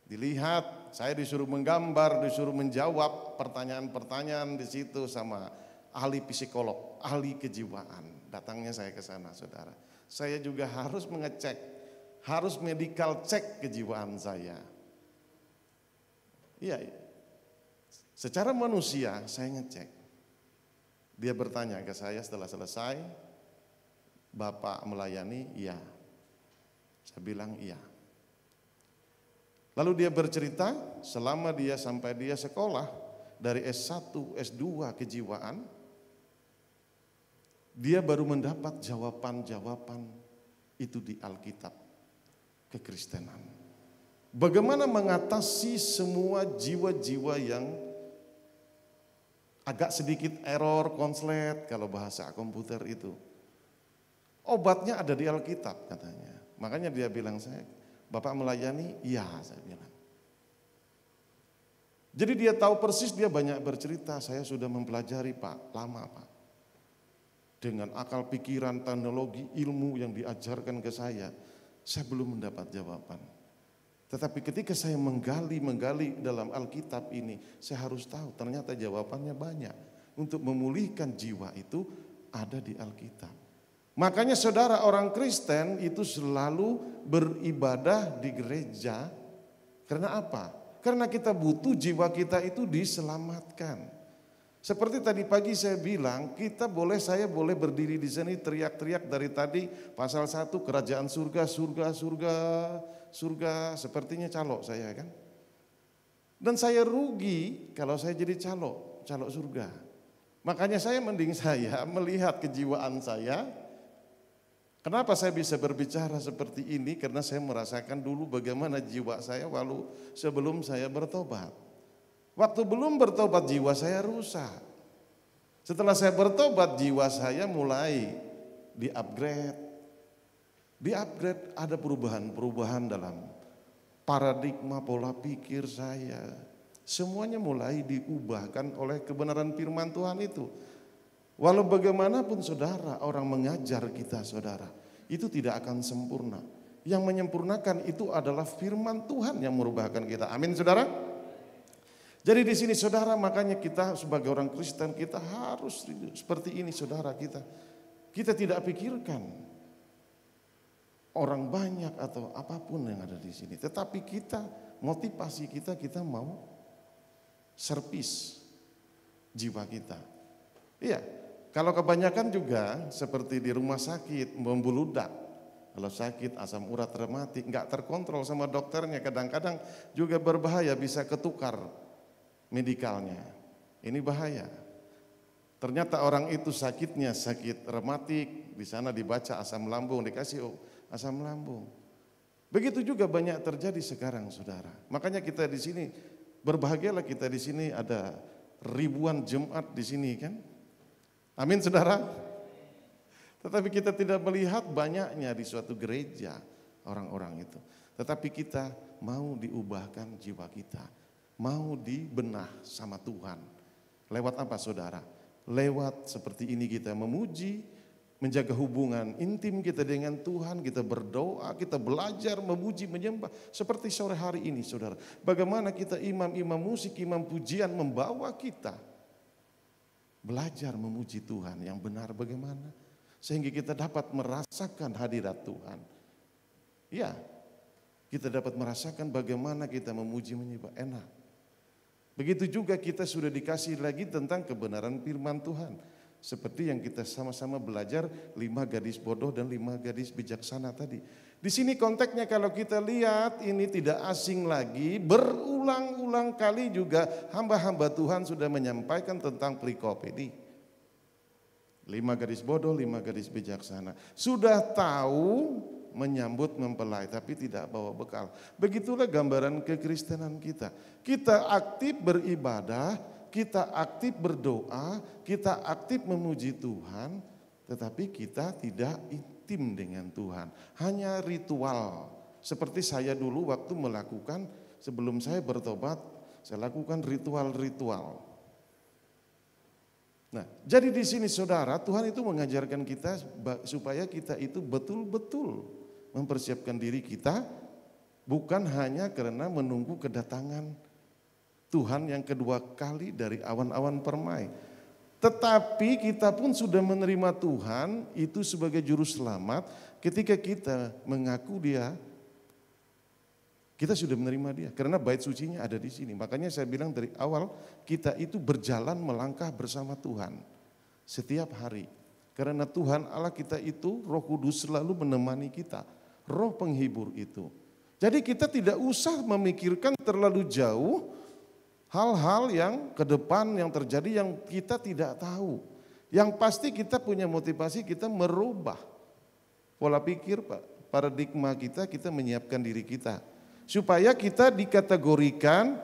Dilihat, saya disuruh menggambar, disuruh menjawab pertanyaan-pertanyaan di situ sama ahli psikolog, ahli kejiwaan. Datangnya saya ke sana saudara. Saya juga harus mengecek, harus medical check kejiwaan saya. Iya, secara manusia saya ngecek. Dia bertanya ke saya setelah selesai, Bapak melayani? Iya. Saya bilang iya. Lalu dia bercerita selama dia sampai dia sekolah dari S1, S2 kejiwaan, dia baru mendapat jawaban-jawaban itu di Alkitab kekristenan. Bagaimana mengatasi semua jiwa-jiwa yang agak sedikit error, konslet kalau bahasa komputer itu. Obatnya ada di Alkitab katanya. Makanya dia bilang saya, Bapak melayani? Iya, saya bilang. Jadi dia tahu persis, dia banyak bercerita, saya sudah mempelajari Pak, lama Pak. Dengan akal pikiran, teknologi, ilmu yang diajarkan ke saya belum mendapat jawaban. Tetapi ketika saya menggali dalam Alkitab ini, saya harus tahu ternyata jawabannya banyak. Untuk memulihkan jiwa itu ada di Alkitab. Makanya saudara, orang Kristen itu selalu beribadah di gereja. Karena apa? Karena kita butuh jiwa kita itu diselamatkan. Seperti tadi pagi saya bilang, saya boleh berdiri di sini teriak-teriak dari tadi pasal 1 kerajaan surga, sepertinya calo saya kan. Dan saya rugi kalau saya jadi calo surga. Makanya mending saya melihat kejiwaan saya. Kenapa saya bisa berbicara seperti ini? Karena saya merasakan dulu bagaimana jiwa saya sebelum saya bertobat. Waktu belum bertobat jiwa saya rusak. Setelah saya bertobat jiwa saya mulai di-upgrade. Di-upgrade, ada perubahan-perubahan dalam paradigma pola pikir saya. Semuanya mulai diubahkan oleh kebenaran firman Tuhan itu. Walau bagaimanapun saudara, orang mengajar kita saudara, itu tidak akan sempurna. Yang menyempurnakan itu adalah firman Tuhan yang merubahkan kita. Amin saudara. Jadi di sini saudara, makanya kita sebagai orang Kristen kita harus seperti ini saudara kita. Kita tidak pikirkan orang banyak atau apapun yang ada di sini. Tetapi kita, motivasi kita mau servis jiwa kita. Iya, kalau kebanyakan juga seperti di rumah sakit membludak. Kalau sakit asam urat rematik nggak terkontrol sama dokternya, kadang-kadang juga berbahaya, bisa ketukar medikalnya. Ini bahaya. Ternyata orang itu sakitnya sakit rematik, di sana dibaca asam lambung, dikasih asam lambung. Begitu juga banyak terjadi sekarang saudara. Makanya kita di sini berbahagialah, kita di sini ada ribuan jemaat di sini kan. Amin saudara. Tetapi kita tidak melihat banyaknya di suatu gereja orang-orang itu. Tetapi kita mau diubahkan jiwa kita. Mau dibenah sama Tuhan. Lewat apa saudara? Lewat seperti ini kita memuji, menjaga hubungan intim kita dengan Tuhan, kita berdoa, kita belajar memuji, menyembah. Seperti sore hari ini saudara. Bagaimana kita imam-imam musik, imam pujian membawa kita belajar memuji Tuhan yang benar bagaimana. Sehingga kita dapat merasakan hadirat Tuhan. Ya, kita dapat merasakan bagaimana kita memuji menyembah enak. Begitu juga kita sudah dikasih lagi tentang kebenaran firman Tuhan. Seperti yang kita sama-sama belajar 5 gadis bodoh dan 5 gadis bijaksana tadi. Di sini konteksnya kalau kita lihat ini tidak asing lagi, berulang-ulang kali juga hamba-hamba Tuhan sudah menyampaikan tentang perikop ini. 5 gadis bodoh, 5 gadis bijaksana. Sudah tahu menyambut mempelai tapi tidak bawa bekal. Begitulah gambaran kekristenan kita. Kita aktif beribadah, kita aktif berdoa, kita aktif memuji Tuhan, tetapi kita tidak intim dengan Tuhan. Hanya ritual. Seperti saya dulu waktu melakukan, sebelum saya bertobat, saya lakukan ritual-ritual. Nah, jadi di sini saudara, Tuhan itu mengajarkan kita supaya kita itu betul-betul mempersiapkan diri kita, bukan hanya karena menunggu kedatangan Tuhan yang kedua kali dari awan-awan permai. Tetapi kita pun sudah menerima Tuhan itu sebagai juru selamat ketika kita mengaku Dia. Kita sudah menerima Dia karena bait sucinya ada di sini. Makanya saya bilang dari awal kita itu berjalan melangkah bersama Tuhan setiap hari. Karena Tuhan Allah kita itu Roh Kudus selalu menemani kita. Roh penghibur itu. Jadi kita tidak usah memikirkan terlalu jauh hal-hal yang ke depan yang terjadi yang kita tidak tahu. Yang pasti kita punya motivasi, kita merubah pola pikir, paradigma kita menyiapkan diri kita. Supaya kita dikategorikan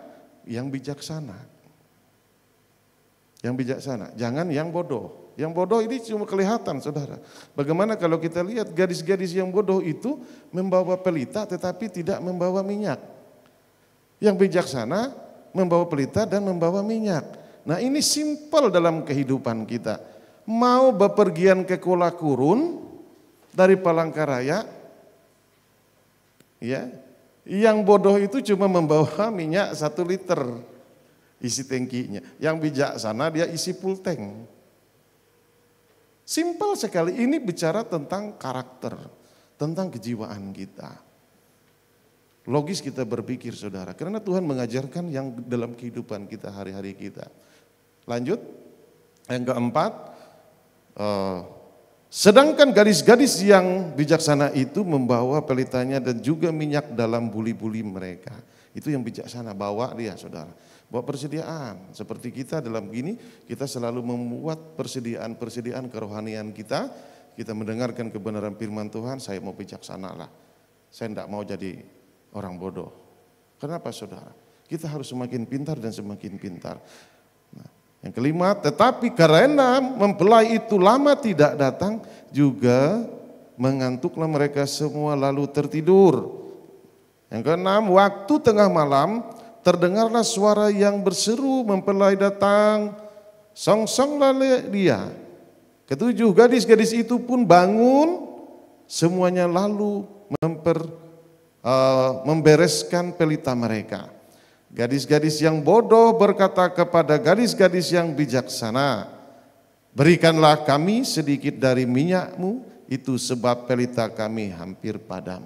yang bijaksana. Yang bijaksana, jangan yang bodoh. Yang bodoh ini cuma kelihatan saudara. Bagaimana kalau kita lihat gadis-gadis yang bodoh itu membawa pelita tetapi tidak membawa minyak. Yang bijaksana membawa pelita dan membawa minyak. Nah ini simpel dalam kehidupan kita. Mau bepergian ke Kuala Kurun dari Palangkaraya, ya, yang bodoh itu cuma membawa minyak 1 liter isi tangkinya. Yang bijaksana dia isi full tank. Simpel sekali, ini bicara tentang karakter, tentang kejiwaan kita. Logis kita berpikir saudara, karena Tuhan mengajarkan yang dalam kehidupan kita hari-hari kita. Lanjut, yang keempat, sedangkan gadis-gadis yang bijaksana itu membawa pelitanya dan juga minyak dalam buli-buli mereka. Itu yang bijaksana, bawa dia saudara. Bawa persediaan, seperti kita dalam gini, kita selalu membuat persediaan kerohanian kita. Kita mendengarkan kebenaran firman Tuhan, saya mau bijaksana lah. Saya tidak mau jadi orang bodoh. Kenapa saudara? Kita harus semakin pintar dan semakin pintar. Nah, yang kelima, tetapi karena mempelai itu lama tidak datang, juga mengantuklah mereka semua lalu tertidur. Yang keenam, waktu tengah malam terdengarlah suara yang berseru, mempelai datang, songsonglah dia. Ketujuh gadis-gadis itu pun bangun, semuanya lalu membereskan pelita mereka. Gadis-gadis yang bodoh berkata kepada gadis-gadis yang bijaksana, berikanlah kami sedikit dari minyakmu itu sebab pelita kami hampir padam.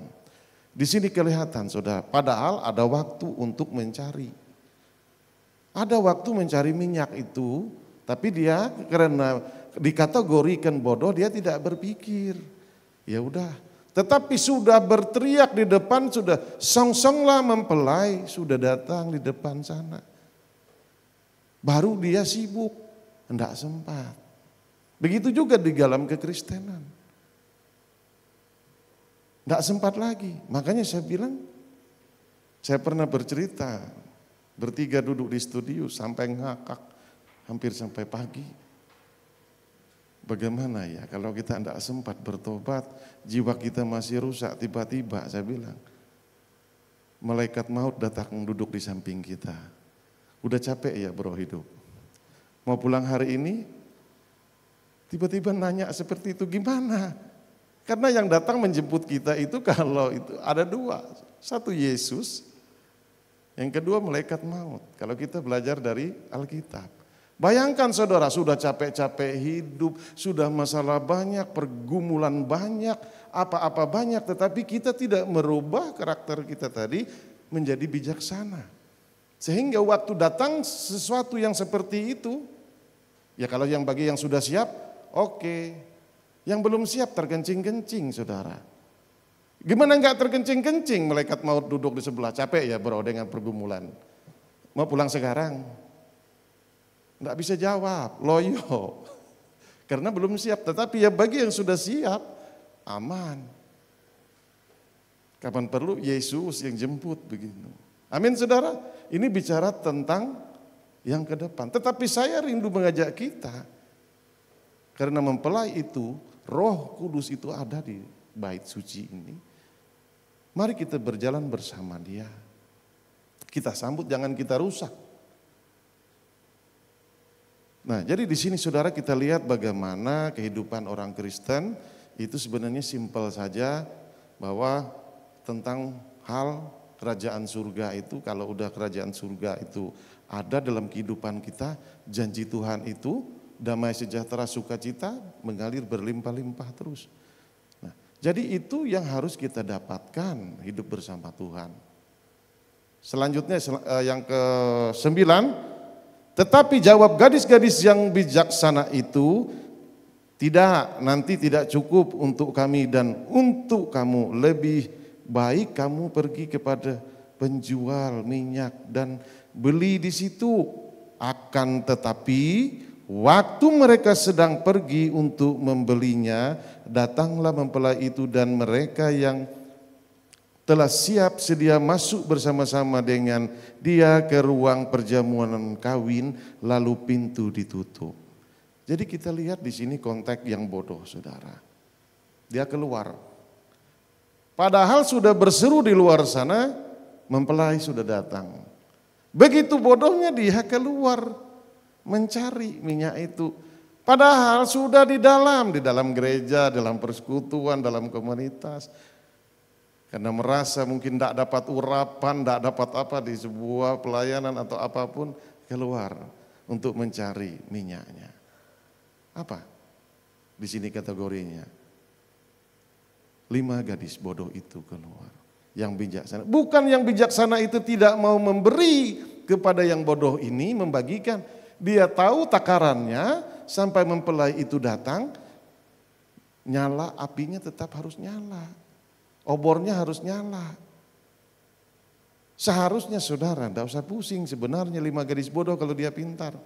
Di sini kelihatan saudara, padahal ada waktu untuk mencari. Ada waktu mencari minyak itu, tapi dia karena dikategorikan bodoh dia tidak berpikir. Ya udah, tetapi sudah berteriak di depan, sudah songsonglah mempelai, sudah datang di depan sana. Baru dia sibuk, hendak sempat. Begitu juga di dalam kekristenan. Tidak sempat lagi. Makanya saya bilang, saya pernah bercerita, bertiga duduk di studio sampai ngakak, hampir sampai pagi. Bagaimana ya kalau kita tidak sempat bertobat, jiwa kita masih rusak, tiba-tiba saya bilang, malaikat maut datang duduk di samping kita. Udah capek ya bro hidup, mau pulang hari ini, tiba-tiba nanya seperti itu, gimana? Karena yang datang menjemput kita itu kalau itu ada dua, satu Yesus, yang kedua malaikat maut. Kalau kita belajar dari Alkitab. Bayangkan saudara, sudah capek-capek hidup, sudah masalah banyak, pergumulan banyak, apa-apa banyak, tetapi kita tidak merubah karakter kita tadi menjadi bijaksana. Sehingga waktu datang sesuatu yang seperti itu, ya kalau yang bagi yang sudah siap, oke. Yang belum siap terkencing-kencing saudara. Gimana enggak terkencing-kencing, malaikat maut duduk di sebelah, capek ya bro dengan pergumulan. Mau pulang sekarang? Enggak bisa jawab, loyo. Karena belum siap, tetapi ya bagi yang sudah siap, aman. Kapan perlu Yesus yang jemput begitu. Amin saudara, ini bicara tentang yang ke depan. Tetapi saya rindu mengajak kita, karena mempelai itu, Roh Kudus itu ada di bait suci ini. Mari kita berjalan bersama dia. Kita sambut, jangan kita rusak. Nah, jadi di sini saudara kita lihat bagaimana kehidupan orang Kristen itu sebenarnya simpel saja, bahwa tentang hal kerajaan surga itu, kalau udah kerajaan surga itu ada dalam kehidupan kita, janji Tuhan itu damai sejahtera sukacita mengalir berlimpah-limpah terus. Nah, jadi itu yang harus kita dapatkan hidup bersama Tuhan. Selanjutnya yang ke-9, tetapi jawab gadis-gadis yang bijaksana itu, tidak, nanti tidak cukup untuk kami dan untuk kamu, lebih baik kamu pergi kepada penjual minyak dan beli di situ. Akan tetapi waktu mereka sedang pergi untuk membelinya, datanglah mempelai itu dan mereka yang telah siap sedia masuk bersama-sama dengan dia ke ruang perjamuan kawin, lalu pintu ditutup. Jadi kita lihat di sini konteks yang bodoh saudara. Dia keluar. Padahal sudah berseru di luar sana, mempelai sudah datang. Begitu bodohnya dia keluar mencari minyak itu. Padahal sudah di dalam gereja, dalam persekutuan, dalam komunitas. Karena merasa mungkin tidak dapat urapan, tidak dapat apa di sebuah pelayanan atau apapun, keluar untuk mencari minyaknya. Apa? Di sini kategorinya. 5 gadis bodoh itu keluar. Yang bijaksana. Bukan yang bijaksana itu tidak mau memberi kepada yang bodoh ini, membagikan. Dia tahu takarannya, sampai mempelai itu datang, nyala, apinya tetap harus nyala. Obornya harus nyala. Seharusnya saudara, tidak usah pusing sebenarnya 5 gadis bodoh kalau dia pintar.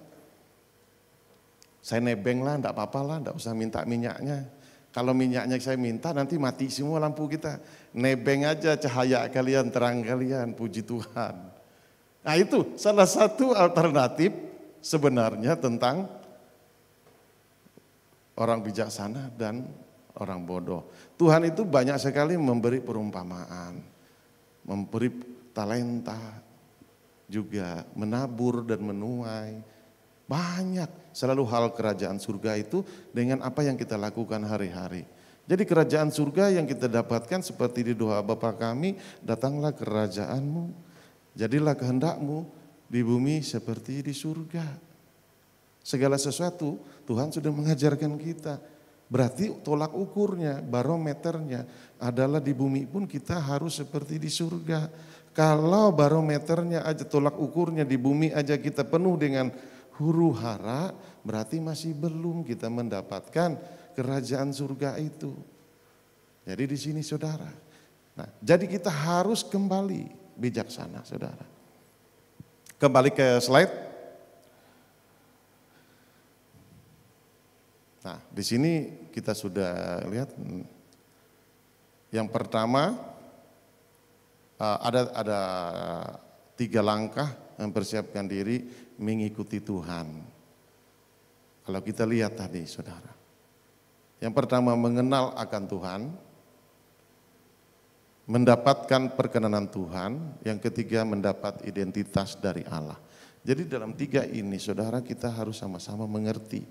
Saya nebeng lah, tidak apa-apa lah, tidak usah minta minyaknya. Kalau minyaknya saya minta nanti mati semua lampu kita. Nebeng aja cahaya kalian, terang kalian, puji Tuhan. Nah itu salah satu alternatif sebenarnya tentang orang bijaksana dan orang bodoh. Tuhan itu banyak sekali memberi perumpamaan, memberi talenta. juga menabur dan menuai. Banyak selalu hal kerajaan surga itu dengan apa yang kita lakukan hari-hari. Jadi kerajaan surga yang kita dapatkan seperti di doa Bapa kami, datanglah kerajaanmu, jadilah kehendakmu di bumi seperti di surga. Segala sesuatu Tuhan sudah mengajarkan kita. Berarti tolak ukurnya, barometernya adalah di bumi pun kita harus seperti di surga. Kalau barometernya aja, tolak ukurnya di bumi aja kita penuh dengan huru hara, berarti masih belum kita mendapatkan kerajaan surga itu. Jadi di sini saudara. Nah, jadi kita harus kembali bijaksana saudara. Kembali ke slide. Nah, di sini kita sudah lihat yang pertama ada 3 langkah mempersiapkan diri mengikuti Tuhan. Kalau kita lihat tadi saudara. Yang pertama mengenal akan Tuhan, mendapatkan perkenanan Tuhan, yang ketiga mendapat identitas dari Allah. Jadi dalam 3 ini saudara kita harus sama-sama mengerti.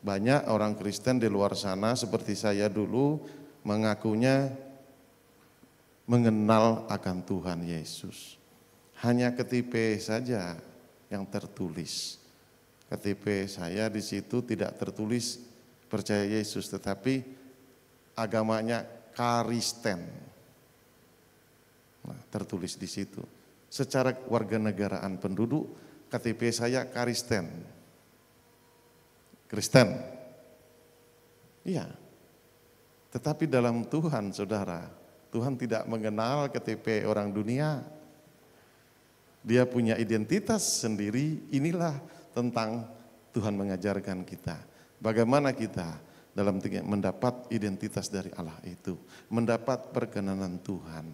Banyak orang Kristen di luar sana seperti saya dulu mengakunya mengenal akan Tuhan Yesus. Hanya KTP saja yang tertulis. KTP saya di situ tidak tertulis percaya Yesus, tetapi agamanya Kristen. Nah, tertulis di situ. Secara warganegaraan penduduk, KTP saya Kristen. Iya. Tetapi dalam Tuhan saudara, Tuhan tidak mengenal KTP orang dunia. Dia punya identitas sendiri. Inilah tentang Tuhan mengajarkan kita. Bagaimana kita dalam mendapat identitas dari Allah itu. Mendapat perkenanan Tuhan.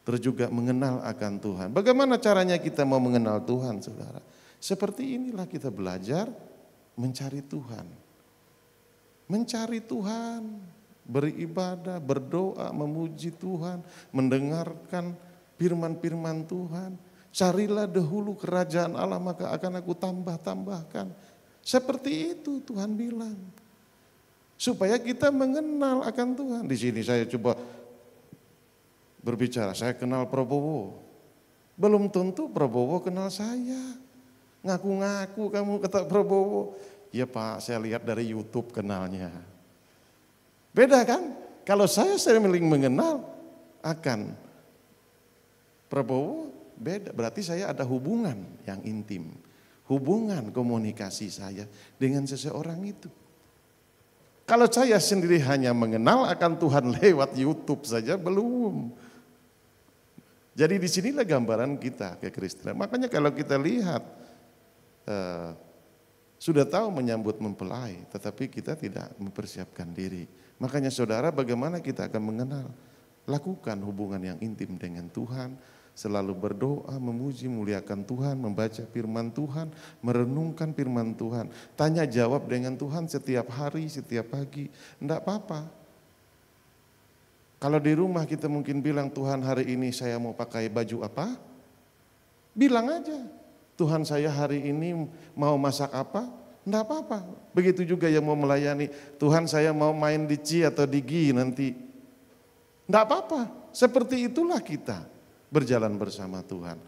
Terus juga mengenal akan Tuhan. Bagaimana caranya kita mau mengenal Tuhan saudara? Seperti inilah kita belajar mencari Tuhan. Mencari Tuhan, beribadah, berdoa, memuji Tuhan, mendengarkan firman-firman Tuhan. Carilah dahulu kerajaan Allah maka akan aku tambah-tambahkan. Seperti itu Tuhan bilang. Supaya kita mengenal akan Tuhan. Di sini saya coba berbicara, saya kenal Prabowo. Belum tentu Prabowo kenal saya. Ngaku-ngaku kamu kata Prabowo. Ya Pak, saya lihat dari YouTube kenalnya. Beda kan? Kalau saya sering mengenal akan Prabowo, beda. Berarti saya ada hubungan yang intim. Hubungan komunikasi saya dengan seseorang itu. Kalau saya sendiri hanya mengenal akan Tuhan lewat YouTube saja, belum. Jadi disinilah gambaran kita kekristenan. Makanya kalau kita lihat, sudah tahu menyambut mempelai, tetapi kita tidak mempersiapkan diri. Makanya saudara, bagaimana kita akan mengenal? Lakukan hubungan yang intim dengan Tuhan, selalu berdoa, memuji, muliakan Tuhan, membaca firman Tuhan, merenungkan firman Tuhan. Tanya jawab dengan Tuhan setiap hari, setiap pagi, enggak apa-apa. Kalau di rumah kita mungkin bilang, Tuhan hari ini saya mau pakai baju apa? Bilang aja. Tuhan saya hari ini mau masak apa? Enggak apa-apa. Begitu juga yang mau melayani, Tuhan saya mau main di Ci atau di Gi nanti. Enggak apa-apa. Seperti itulah kita berjalan bersama Tuhan.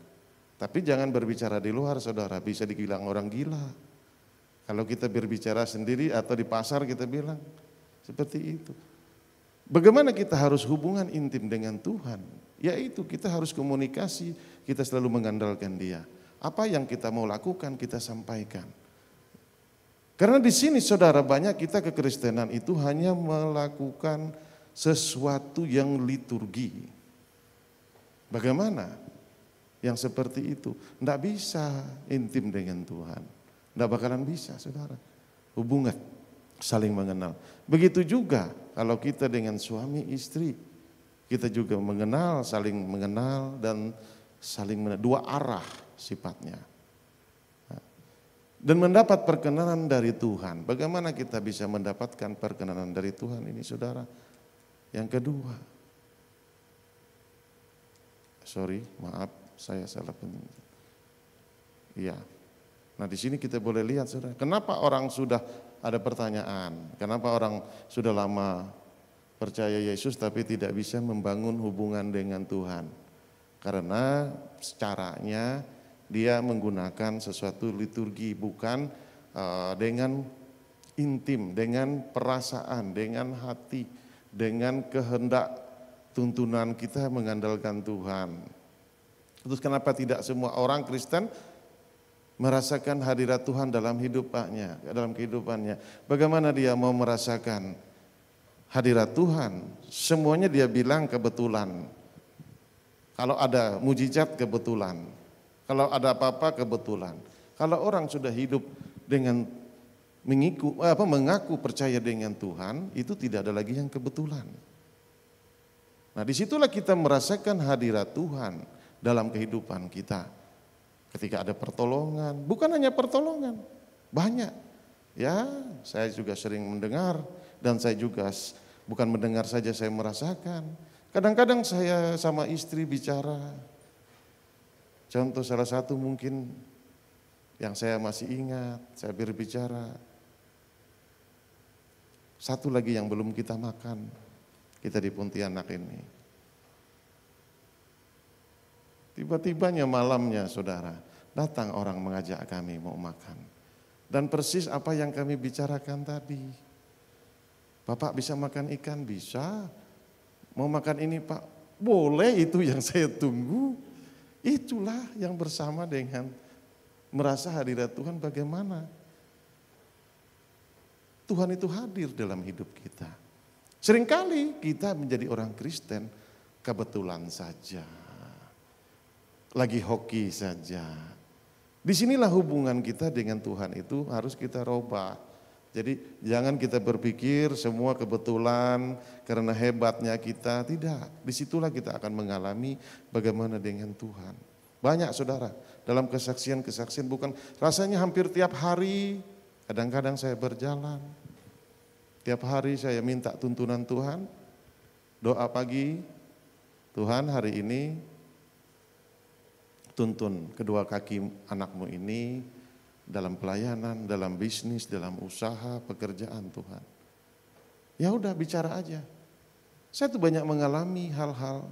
Tapi jangan berbicara di luar saudara, bisa dibilang orang gila. Kalau kita berbicara sendiri atau di pasar kita bilang seperti itu. Bagaimana kita harus hubungan intim dengan Tuhan? Yaitu kita harus komunikasi, kita selalu mengandalkan Dia. Apa yang kita mau lakukan kita sampaikan. Karena di sini saudara, banyak kita kekristenan itu hanya melakukan sesuatu yang liturgi. Bagaimana? Yang seperti itu. Tidak bisa intim dengan Tuhan. Tidak bakalan bisa saudara. Hubungan saling mengenal. Begitu juga kalau kita dengan suami istri. Kita juga mengenal, saling mengenal dan saling mengenal. Dua arah sifatnya. Dan mendapat perkenanan dari Tuhan. Bagaimana kita bisa mendapatkan perkenanan dari Tuhan ini saudara? Yang kedua. Sorry, maaf saya salah penting. Iya. Nah di sini kita boleh lihat saudara, kenapa orang sudah ada pertanyaan, kenapa orang sudah lama percaya Yesus tapi tidak bisa membangun hubungan dengan Tuhan. Karena caranya dia menggunakan sesuatu liturgi, bukan dengan intim, dengan perasaan, dengan hati, dengan kehendak tuntunan kita mengandalkan Tuhan. Terus kenapa tidak semua orang Kristen merasakan hadirat Tuhan dalam hidupnya, dalam kehidupannya? Bagaimana dia mau merasakan hadirat Tuhan? Semuanya dia bilang kebetulan. Kalau ada mujizat kebetulan. Kalau ada apa-apa kebetulan. Kalau orang sudah hidup dengan mengaku percaya dengan Tuhan, itu tidak ada lagi yang kebetulan. Nah disitulah kita merasakan hadirat Tuhan dalam kehidupan kita. Ketika ada pertolongan, bukan hanya pertolongan, banyak. Ya, saya juga sering mendengar dan saya juga bukan mendengar saja, saya merasakan. Kadang-kadang saya sama istri bicara. Contoh salah satu mungkin yang saya masih ingat, saya berbicara. Satu lagi yang belum kita makan, kita di Pontianak ini. Tiba-tibanya malamnya saudara, datang orang mengajak kami mau makan. Dan persis apa yang kami bicarakan tadi. Bapak bisa makan ikan? Bisa. Mau makan ini Pak? Boleh, itu yang saya tunggu. Itulah yang bersama dengan merasa hadirat Tuhan bagaimana. Tuhan itu hadir dalam hidup kita. Seringkali kita menjadi orang Kristen kebetulan saja. Lagi hoki saja. Disinilah hubungan kita dengan Tuhan itu harus kita robah. Jadi jangan kita berpikir semua kebetulan karena hebatnya kita. Tidak, disitulah kita akan mengalami bagaimana dengan Tuhan. Banyak saudara, dalam kesaksian-kesaksian bukan rasanya hampir tiap hari. Kadang-kadang saya berjalan. Tiap hari saya minta tuntunan Tuhan. Doa pagi, Tuhan hari ini tuntun kedua kaki anakmu ini dalam pelayanan, dalam bisnis, dalam usaha, pekerjaan Tuhan. Ya udah bicara aja. Saya tuh banyak mengalami hal-hal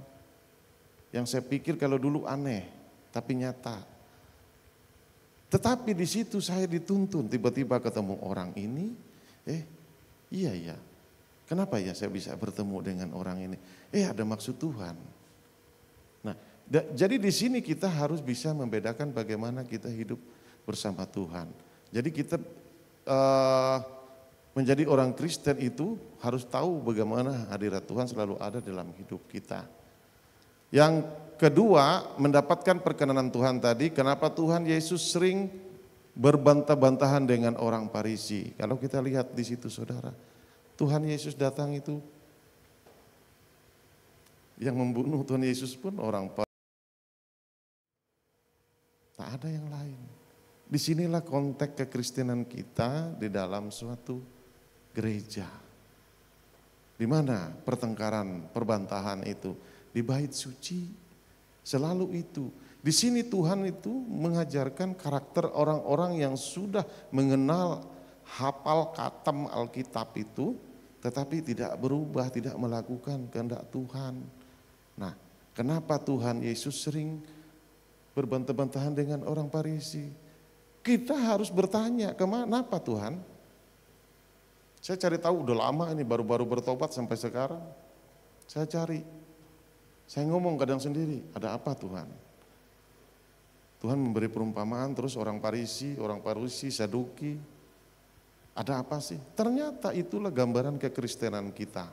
yang saya pikir kalau dulu aneh, tapi nyata. Tetapi di situ saya dituntun, tiba-tiba ketemu orang ini, iya, kenapa ya saya bisa bertemu dengan orang ini? Ada maksud Tuhan. Nah, jadi di sini kita harus bisa membedakan bagaimana kita hidup bersama Tuhan. Jadi kita menjadi orang Kristen itu harus tahu bagaimana hadirat Tuhan selalu ada dalam hidup kita. Yang kedua, mendapatkan perkenanan Tuhan tadi, kenapa Tuhan Yesus sering berbantah-bantahan dengan orang Farisi. Kalau kita lihat di situ saudara, Tuhan Yesus datang itu, yang membunuh Tuhan Yesus pun orang Farisi. Tak ada yang lain. Disinilah konteks kekristenan kita di dalam suatu gereja. Di mana pertengkaran, perbantahan itu di bait suci selalu itu. Di sini Tuhan itu mengajarkan karakter orang-orang yang sudah mengenal hafal khatam Alkitab itu, tetapi tidak berubah, tidak melakukan kehendak Tuhan. Nah, kenapa Tuhan Yesus sering berbantah-bantahan dengan orang Farisi? Kita harus bertanya, kenapa Tuhan? Saya cari tahu, udah lama ini baru-baru bertobat sampai sekarang. Saya cari, saya ngomong kadang sendiri, ada apa Tuhan? Tuhan memberi perumpamaan, terus orang Farisi, Saduki, ada apa sih? Ternyata itulah gambaran kekristenan kita.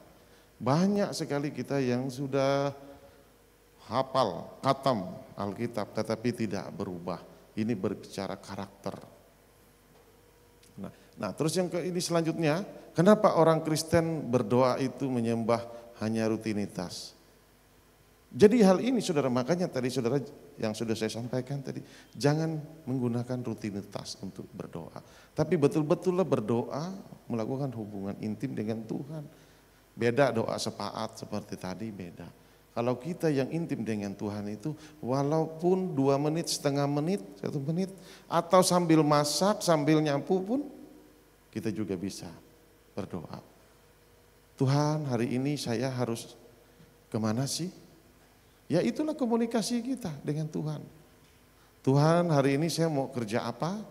Banyak sekali kita yang sudah hafal, khatam Alkitab, tetapi tidak berubah. Ini berbicara karakter. Nah terus yang ini selanjutnya, kenapa orang Kristen berdoa itu menyembah hanya rutinitas? Jadi hal ini saudara, makanya tadi saudara yang sudah saya sampaikan tadi, jangan menggunakan rutinitas untuk berdoa. Tapi betul-betullah berdoa, melakukan hubungan intim dengan Tuhan. Beda doa sepaat seperti tadi, beda. Kalau kita yang intim dengan Tuhan itu, walaupun 2 menit, setengah menit, 1 menit, atau sambil masak, sambil nyapu pun, kita juga bisa berdoa. Tuhan, hari ini saya harus kemana sih? Ya itulah komunikasi kita dengan Tuhan. Tuhan, hari ini saya mau kerja apa?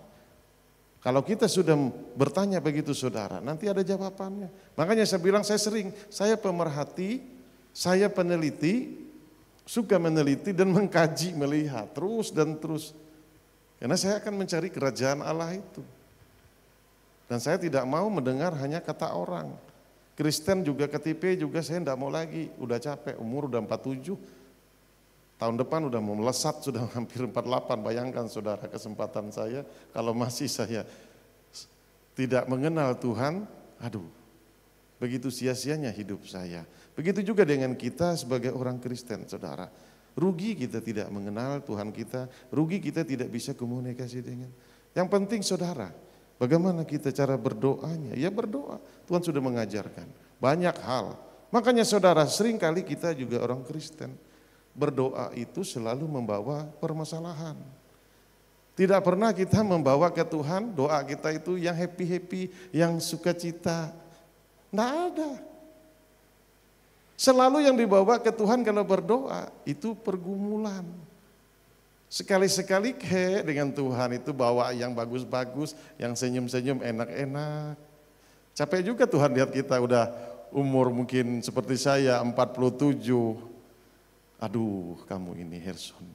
Kalau kita sudah bertanya begitu saudara, nanti ada jawabannya. Makanya saya bilang, saya pemerhati, saya peneliti, suka meneliti dan mengkaji, melihat terus dan terus. Karena saya akan mencari kerajaan Allah itu. Dan saya tidak mau mendengar hanya kata orang. Kristen juga KTP juga saya tidak mau lagi, udah capek, umur udah 47. Tahun depan udah mau melesat, sudah hampir 48, bayangkan saudara kesempatan saya. Kalau masih saya tidak mengenal Tuhan, aduh, begitu sia-sianya hidup saya. Begitu juga dengan kita sebagai orang Kristen saudara. Rugi kita tidak mengenal Tuhan kita, rugi kita tidak bisa komunikasi dengan. Yang penting saudara, bagaimana kita cara berdoanya? Ya berdoa, Tuhan sudah mengajarkan banyak hal. Makanya saudara, seringkali kita juga orang Kristen, berdoa itu selalu membawa permasalahan. Tidak pernah kita membawa ke Tuhan doa kita itu yang happy-happy, yang sukacita. Tidak ada. Selalu yang dibawa ke Tuhan kalau berdoa itu pergumulan. Sekali-sekali dengan Tuhan itu bawa yang bagus-bagus, yang senyum-senyum enak-enak. Capek juga Tuhan lihat kita udah umur mungkin seperti saya 47. Aduh, kamu ini Herson,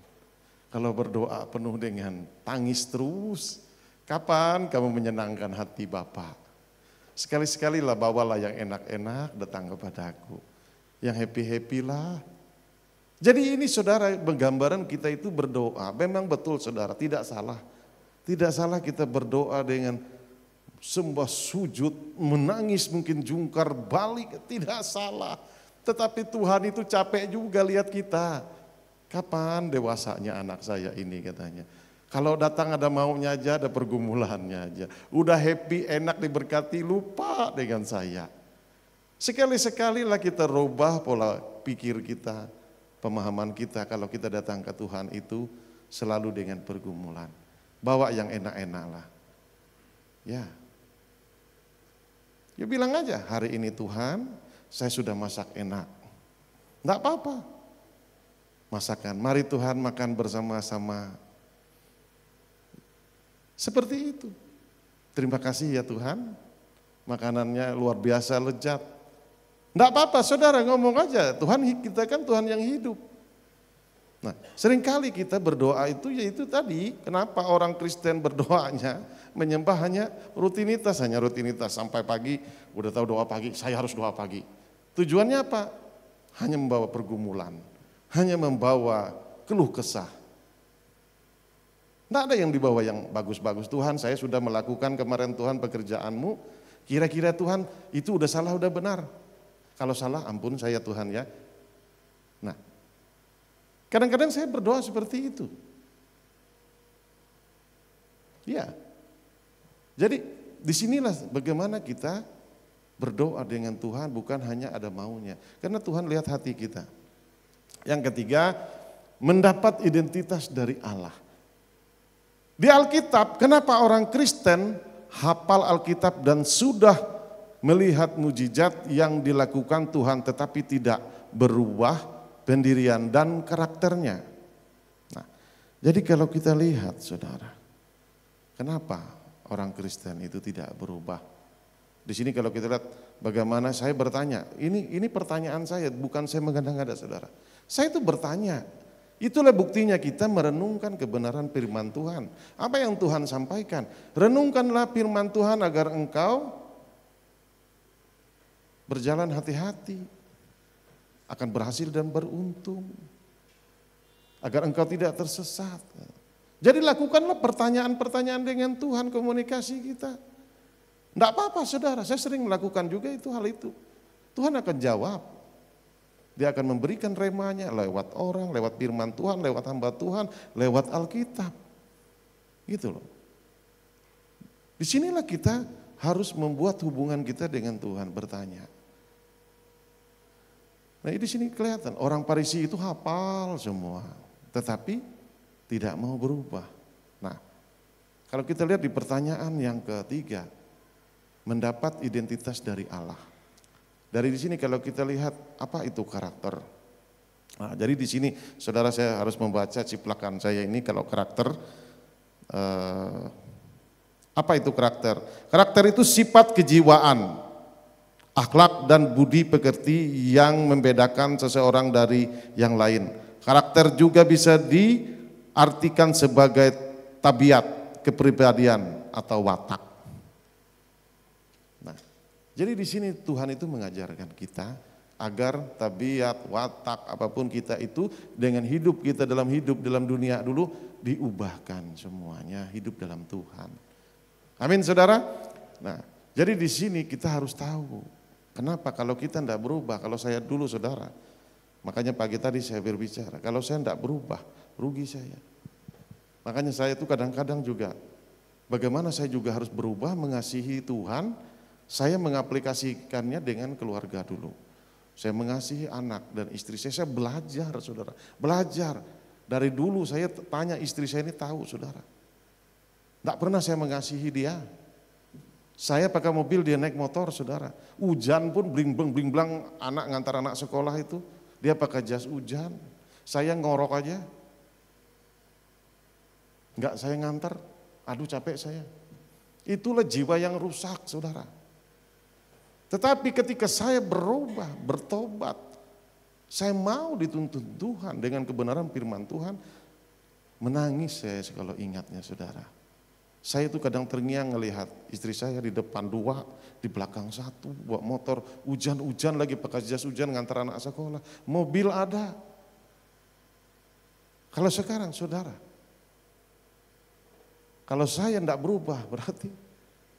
kalau berdoa penuh dengan tangis terus, kapan kamu menyenangkan hati Bapa? Sekali-sekali lah bawalah yang enak-enak datang kepadaku, yang happy-happy lah. Jadi ini saudara, penggambaran kita itu berdoa, memang betul saudara, tidak salah. Tidak salah kita berdoa dengan sembah sujud, menangis mungkin jungkar balik, tidak salah. Tetapi Tuhan itu capek juga lihat kita. Kapan dewasanya anak saya ini katanya. Kalau datang ada maunya aja, ada pergumulannya aja. Udah happy, enak diberkati, lupa dengan saya. Sekali-sekali lah kita rubah pola pikir kita, pemahaman kita. Kalau kita datang ke Tuhan itu selalu dengan pergumulan. Bawa yang enak-enak lah. Ya. Ya bilang aja, hari ini Tuhan, saya sudah masak enak. Enggak apa-apa. Masakan, mari Tuhan makan bersama-sama. Seperti itu. Terima kasih ya Tuhan. Makanannya luar biasa lezat. Enggak apa-apa saudara, ngomong aja. Tuhan, kita kan Tuhan yang hidup. Nah, seringkali kita berdoa itu yaitu tadi, kenapa orang Kristen berdoanya menyembah hanya rutinitas sampai pagi, udah tahu doa pagi, saya harus doa pagi. Tujuannya apa? Hanya membawa pergumulan, hanya membawa keluh kesah. Tidak ada yang dibawa yang bagus-bagus. Tuhan, saya sudah melakukan kemarin Tuhan pekerjaanmu, kira-kira Tuhan itu udah salah, udah benar. Kalau salah ampun saya Tuhan ya. Nah, kadang-kadang saya berdoa seperti itu. Ya, jadi disinilah bagaimana kita berdoa dengan Tuhan bukan hanya ada maunya. Karena Tuhan lihat hati kita. Yang ketiga, mendapat identitas dari Allah. Di Alkitab, kenapa orang Kristen hafal Alkitab dan sudah melihat mujizat yang dilakukan Tuhan tetapi tidak berubah pendirian dan karakternya. Nah, jadi kalau kita lihat saudara, kenapa orang Kristen itu tidak berubah? Di sini kalau kita lihat bagaimana saya bertanya, ini pertanyaan saya, bukan saya mengada-ngada saudara. Saya itu bertanya, itulah buktinya kita merenungkan kebenaran firman Tuhan. Apa yang Tuhan sampaikan? Renungkanlah firman Tuhan agar engkau berjalan hati-hati, akan berhasil dan beruntung, agar engkau tidak tersesat. Jadi lakukanlah pertanyaan-pertanyaan dengan Tuhan, komunikasi kita. Tidak apa-apa saudara, saya sering melakukan juga hal itu. Tuhan akan jawab. Dia akan memberikan remanya lewat orang, lewat firman Tuhan, lewat hamba Tuhan, lewat Alkitab. Gitu loh. Disinilah kita harus membuat hubungan kita dengan Tuhan, bertanya. Nah di sini kelihatan orang Farisi itu hafal semua, tetapi tidak mau berubah. Nah kalau kita lihat di pertanyaan yang ketiga, mendapat identitas dari Allah. Dari di sini kalau kita lihat apa itu karakter. Nah, jadi di sini saudara saya harus membaca ciplakan saya ini kalau karakter. Apa itu karakter? Karakter itu sifat kejiwaan, akhlak dan budi pekerti yang membedakan seseorang dari yang lain. Karakter juga bisa diartikan sebagai tabiat, kepribadian atau watak. Nah, jadi di sini Tuhan itu mengajarkan kita agar tabiat, watak, apapun kita itu dengan hidup kita dalam dunia dulu diubahkan semuanya, hidup dalam Tuhan. Amin saudara. Nah, jadi di sini kita harus tahu kenapa kalau kita tidak berubah, kalau saya dulu saudara, makanya pagi tadi saya berbicara, kalau saya tidak berubah, rugi saya. Makanya saya itu kadang-kadang juga, bagaimana saya juga harus berubah mengasihi Tuhan, saya mengaplikasikannya dengan keluarga dulu. Saya mengasihi anak dan istri saya belajar saudara, belajar. Dari dulu saya tanya istri saya ini tahu saudara. Tidak pernah saya mengasihi dia. Saya pakai mobil, dia naik motor saudara. Hujan pun bling-bling, anak ngantar anak sekolah itu. Dia pakai jas hujan. Saya ngorok aja. Enggak saya ngantar, aduh capek saya. Itulah jiwa yang rusak saudara. Tetapi ketika saya berubah, bertobat, saya mau dituntun Tuhan dengan kebenaran firman Tuhan, menangis saya kalau ingatnya saudara. Saya itu kadang terngiang melihat istri saya di depan 2, di belakang 1, bawa motor, hujan-hujan lagi pakai jas hujan ngantar anak sekolah, mobil ada. Kalau sekarang saudara, kalau saya tidak berubah berarti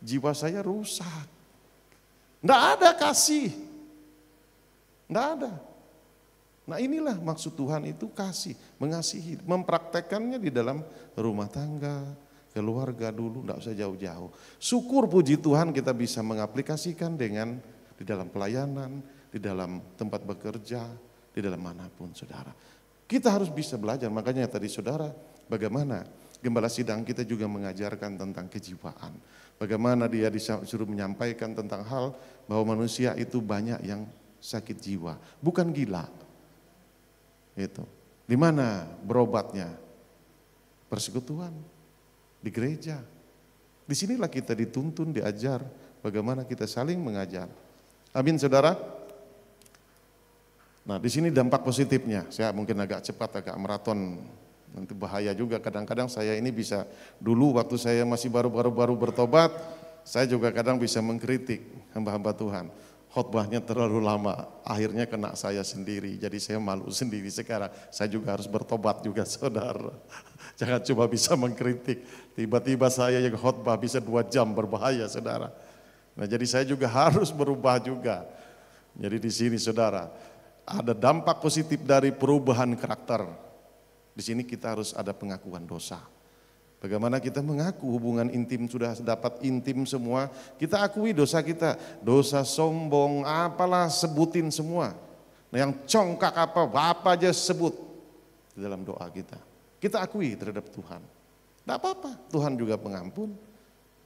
jiwa saya rusak. Tidak ada kasih, tidak ada. Nah inilah maksud Tuhan itu kasih, mengasihi, mempraktekannya di dalam rumah tangga, keluarga dulu, tidak usah jauh-jauh. Syukur puji Tuhan kita bisa mengaplikasikan dengan di dalam pelayanan, di dalam tempat bekerja, di dalam manapun saudara. Kita harus bisa belajar, makanya tadi saudara bagaimana Gembala sidang kita juga mengajarkan tentang kejiwaan. Bagaimana dia disuruh menyampaikan tentang hal bahwa manusia itu banyak yang sakit jiwa, bukan gila. Itu. Di mana berobatnya? Persekutuan, di gereja. Disinilah kita dituntun, diajar bagaimana kita saling mengajar. Amin saudara. Nah di sini dampak positifnya. Saya mungkin agak cepat, agak maraton. Nanti bahaya juga kadang-kadang saya ini bisa, dulu waktu saya masih baru bertobat, saya juga kadang bisa mengkritik hamba-hamba Tuhan. Khotbahnya terlalu lama, akhirnya kena saya sendiri, jadi saya malu sendiri. Sekarang saya juga harus bertobat juga saudara. Jangan cuma bisa mengkritik, tiba-tiba saya yang khotbah bisa 2 jam, berbahaya saudara. Nah jadi saya juga harus berubah juga. Jadi di sini saudara, ada dampak positif dari perubahan karakter. Di sini kita harus ada pengakuan dosa. Bagaimana kita mengaku hubungan intim sudah dapat intim semua, kita akui dosa kita, dosa sombong, apalah sebutin semua. Nah yang congkak apa aja sebut di dalam doa kita. Kita akui terhadap Tuhan. Tidak apa-apa, Tuhan juga pengampun.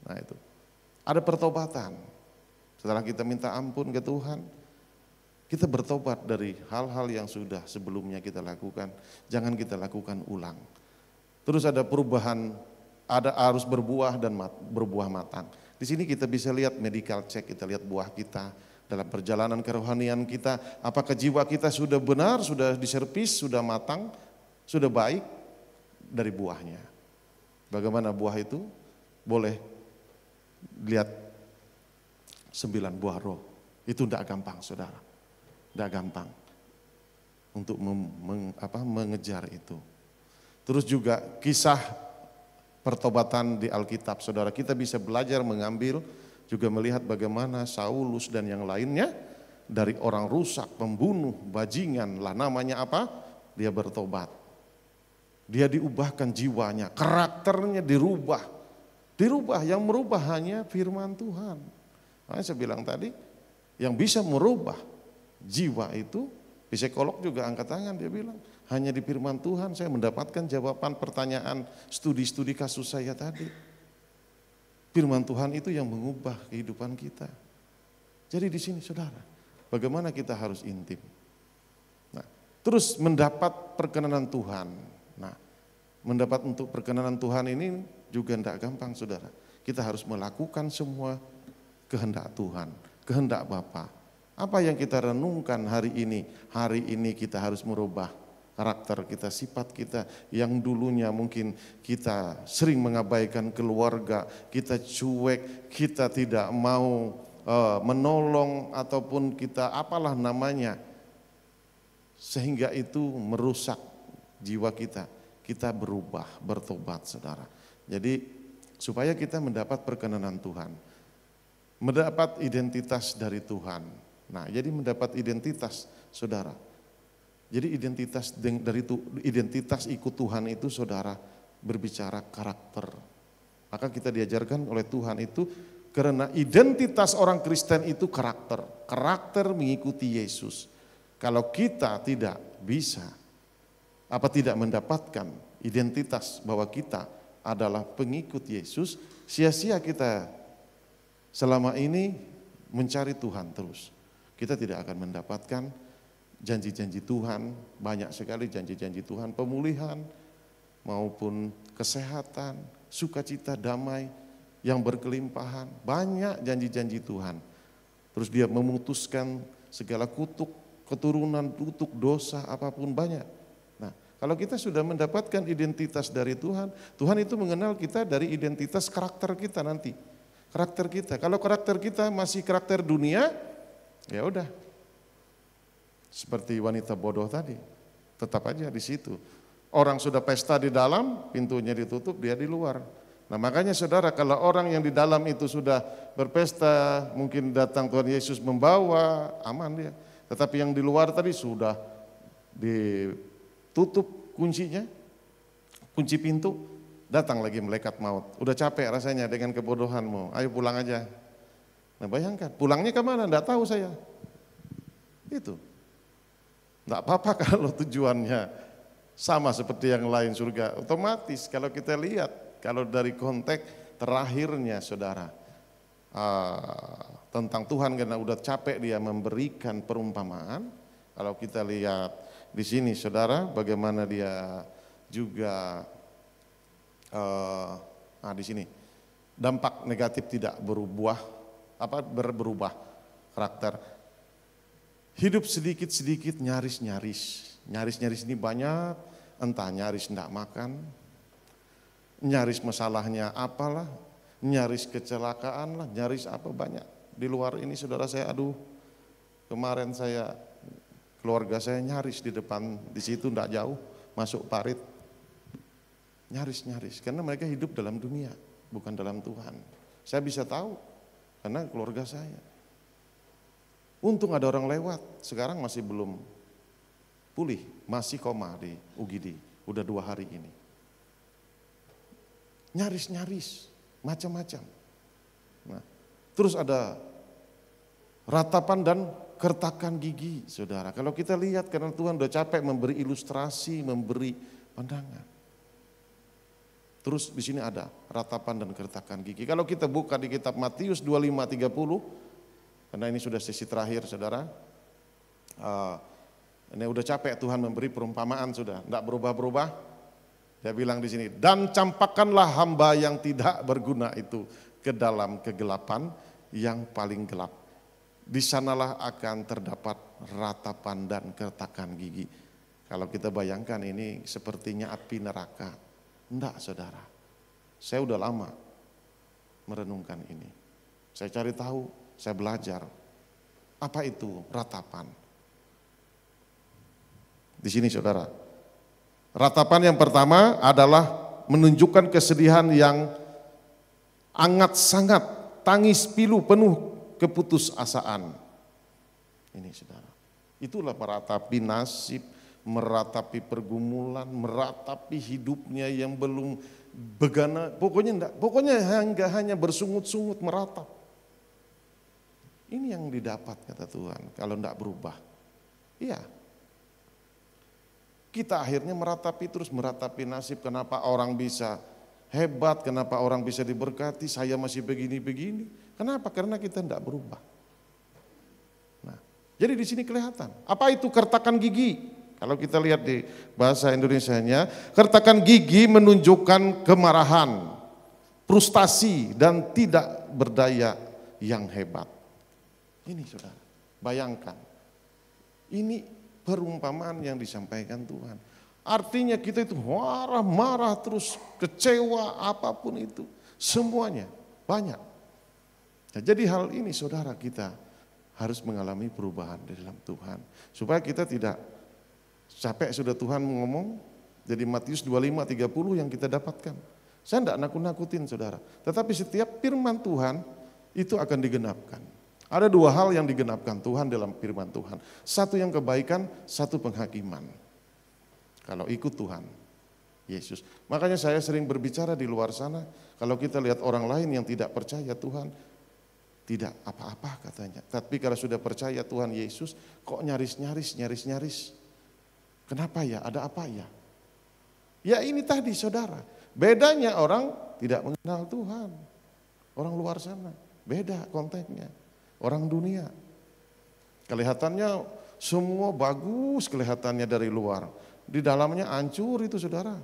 Nah itu, ada pertobatan. Setelah kita minta ampun ke Tuhan, kita bertobat dari hal-hal yang sudah sebelumnya kita lakukan, jangan kita lakukan ulang. Terus ada perubahan, ada harus berbuah dan berbuah matang. Di sini kita bisa lihat medical check, kita lihat buah kita dalam perjalanan kerohanian kita, apakah jiwa kita sudah benar, sudah diservis, sudah matang, sudah baik dari buahnya. Bagaimana buah itu? Boleh lihat 9 buah roh. Itu tidak gampang saudara. Tidak gampang untuk mengejar itu. Terus juga kisah pertobatan di Alkitab, saudara kita bisa belajar mengambil, juga melihat bagaimana Saulus dan yang lainnya dari orang rusak, pembunuh, bajingan lah namanya apa, dia bertobat. Dia diubahkan jiwanya, karakternya dirubah. Yang merubah hanya firman Tuhan. Makanya saya bilang tadi, yang bisa merubah jiwa itu Psikolog juga angkat tangan, dia bilang, hanya di firman Tuhan saya mendapatkan jawaban pertanyaan studi-studi kasus saya tadi. Firman Tuhan itu yang mengubah kehidupan kita. Jadi di sini saudara, bagaimana kita harus intim. Nah, terus mendapat perkenanan Tuhan. Nah, mendapat untuk perkenanan Tuhan ini juga tidak gampang saudara. Kita harus melakukan semua kehendak Tuhan, kehendak Bapa. Apa yang kita renungkan hari ini? Hari ini kita harus merubah karakter kita, sifat kita yang dulunya mungkin kita sering mengabaikan keluarga, kita cuek, kita tidak mau menolong ataupun kita apalah namanya. Sehingga itu merusak jiwa kita. Kita berubah, bertobat saudara. Jadi supaya kita mendapat perkenanan Tuhan, mendapat identitas dari Tuhan. Nah, jadi mendapat identitas, saudara. Jadi identitas ikut Tuhan itu, saudara, berbicara karakter. Maka kita diajarkan oleh Tuhan itu karena identitas orang Kristen itu karakter. Karakter mengikuti Yesus. Kalau kita tidak bisa, tidak mendapatkan identitas bahwa kita adalah pengikut Yesus, sia-sia kita selama ini mencari Tuhan terus. Kita tidak akan mendapatkan janji-janji Tuhan, banyak sekali janji-janji Tuhan, pemulihan maupun kesehatan, sukacita, damai yang berkelimpahan, banyak janji-janji Tuhan. Terus dia memutuskan segala kutuk, keturunan, kutuk, dosa, apapun banyak. Nah, kalau kita sudah mendapatkan identitas dari Tuhan, Tuhan itu mengenal kita dari identitas karakter kita nanti. Karakter kita, kalau karakter kita masih karakter dunia, ya udah, seperti wanita bodoh tadi, tetap aja di situ. Orang sudah pesta di dalam, pintunya ditutup, dia di luar. Nah makanya saudara, kalau orang yang di dalam itu sudah berpesta, mungkin datang Tuhan Yesus membawa, aman dia. Tetapi yang di luar tadi sudah ditutup kuncinya, kunci pintu, datang lagi malaikat maut. Udah capek rasanya dengan kebodohanmu, ayo pulang aja. Nah bayangkan, pulangnya kemana? Enggak tahu saya. Itu. Enggak apa-apa kalau tujuannya sama seperti yang lain surga. Otomatis kalau kita lihat, kalau dari konteks terakhirnya saudara, tentang Tuhan karena udah capek dia memberikan perumpamaan. Kalau kita lihat di sini saudara, bagaimana dia juga, di sini, dampak negatif tidak berubah karakter. Hidup sedikit-sedikit nyaris-nyaris. Nyaris-nyaris ini banyak, entah nyaris tidak makan, nyaris masalahnya apalah, nyaris kecelakaan lah, nyaris apa banyak. Di luar ini saudara saya, kemarin keluarga saya nyaris di depan, di situ tidak jauh, masuk parit. Nyaris-nyaris, karena mereka hidup dalam dunia, bukan dalam Tuhan. Saya bisa tahu, karena keluarga saya. Untung ada orang lewat, sekarang masih belum pulih, masih koma di UGD, udah 2 hari ini. Nyaris-nyaris, macam-macam. Nah, terus ada ratapan dan kertakan gigi, saudara. Kalau kita lihat, karena Tuhan udah capek memberi ilustrasi, memberi pandangan. Terus di sini ada ratapan dan kertakan gigi. Kalau kita buka di kitab Matius 25:30, karena ini sudah sesi terakhir saudara, ini udah capek Tuhan memberi perumpamaan sudah, tidak berubah-berubah. Dia bilang di sini, dan campakkanlah hamba yang tidak berguna itu ke dalam kegelapan yang paling gelap. Di sanalah akan terdapat ratapan dan kertakan gigi. Kalau kita bayangkan ini sepertinya api neraka. Enggak saudara, saya udah lama merenungkan ini. Saya cari tahu, saya belajar. Apa itu ratapan? Di sini saudara, ratapan yang pertama adalah menunjukkan kesedihan yang sangat sangat, tangis pilu penuh keputusasaan. Ini saudara, itulah meratapi nasib, meratapi pergumulan, meratapi hidupnya yang belum begana, pokoknya hanya bersungut-sungut meratap. Ini yang didapat kata Tuhan, kalau tidak berubah. Iya, Kita akhirnya meratapi terus, meratapi nasib. Kenapa orang bisa hebat, kenapa orang bisa diberkati, saya masih begini-begini. Kenapa? Karena kita tidak berubah. Nah, jadi di sini kelihatan. Apa itu kertakan gigi? Kalau kita lihat di bahasa Indonesianya, kertakan gigi menunjukkan kemarahan, frustasi, dan tidak berdaya yang hebat. Ini saudara, bayangkan. Ini perumpamaan yang disampaikan Tuhan. Artinya kita itu marah-marah terus, kecewa apapun itu. Semuanya banyak. Nah, jadi hal ini saudara kita harus mengalami perubahan di dalam Tuhan. Supaya kita tidak capek sudah Tuhan ngomong. Jadi Matius 25:30 yang kita dapatkan. Saya tidak nakut-nakutin saudara. Tetapi setiap firman Tuhan itu akan digenapkan. Ada dua hal yang digenapkan Tuhan dalam firman Tuhan. Satu yang kebaikan, satu penghakiman. Kalau ikut Tuhan Yesus. Makanya saya sering berbicara di luar sana, kalau kita lihat orang lain yang tidak percaya Tuhan, tidak apa-apa katanya. Tapi kalau sudah percaya Tuhan Yesus, kok nyaris-nyaris. Kenapa ya? Ada apa ya? Ya ini tadi saudara, bedanya orang tidak mengenal Tuhan. Orang luar sana, beda konteksnya. Orang dunia, kelihatannya semua bagus kelihatannya dari luar. Di dalamnya hancur itu saudara.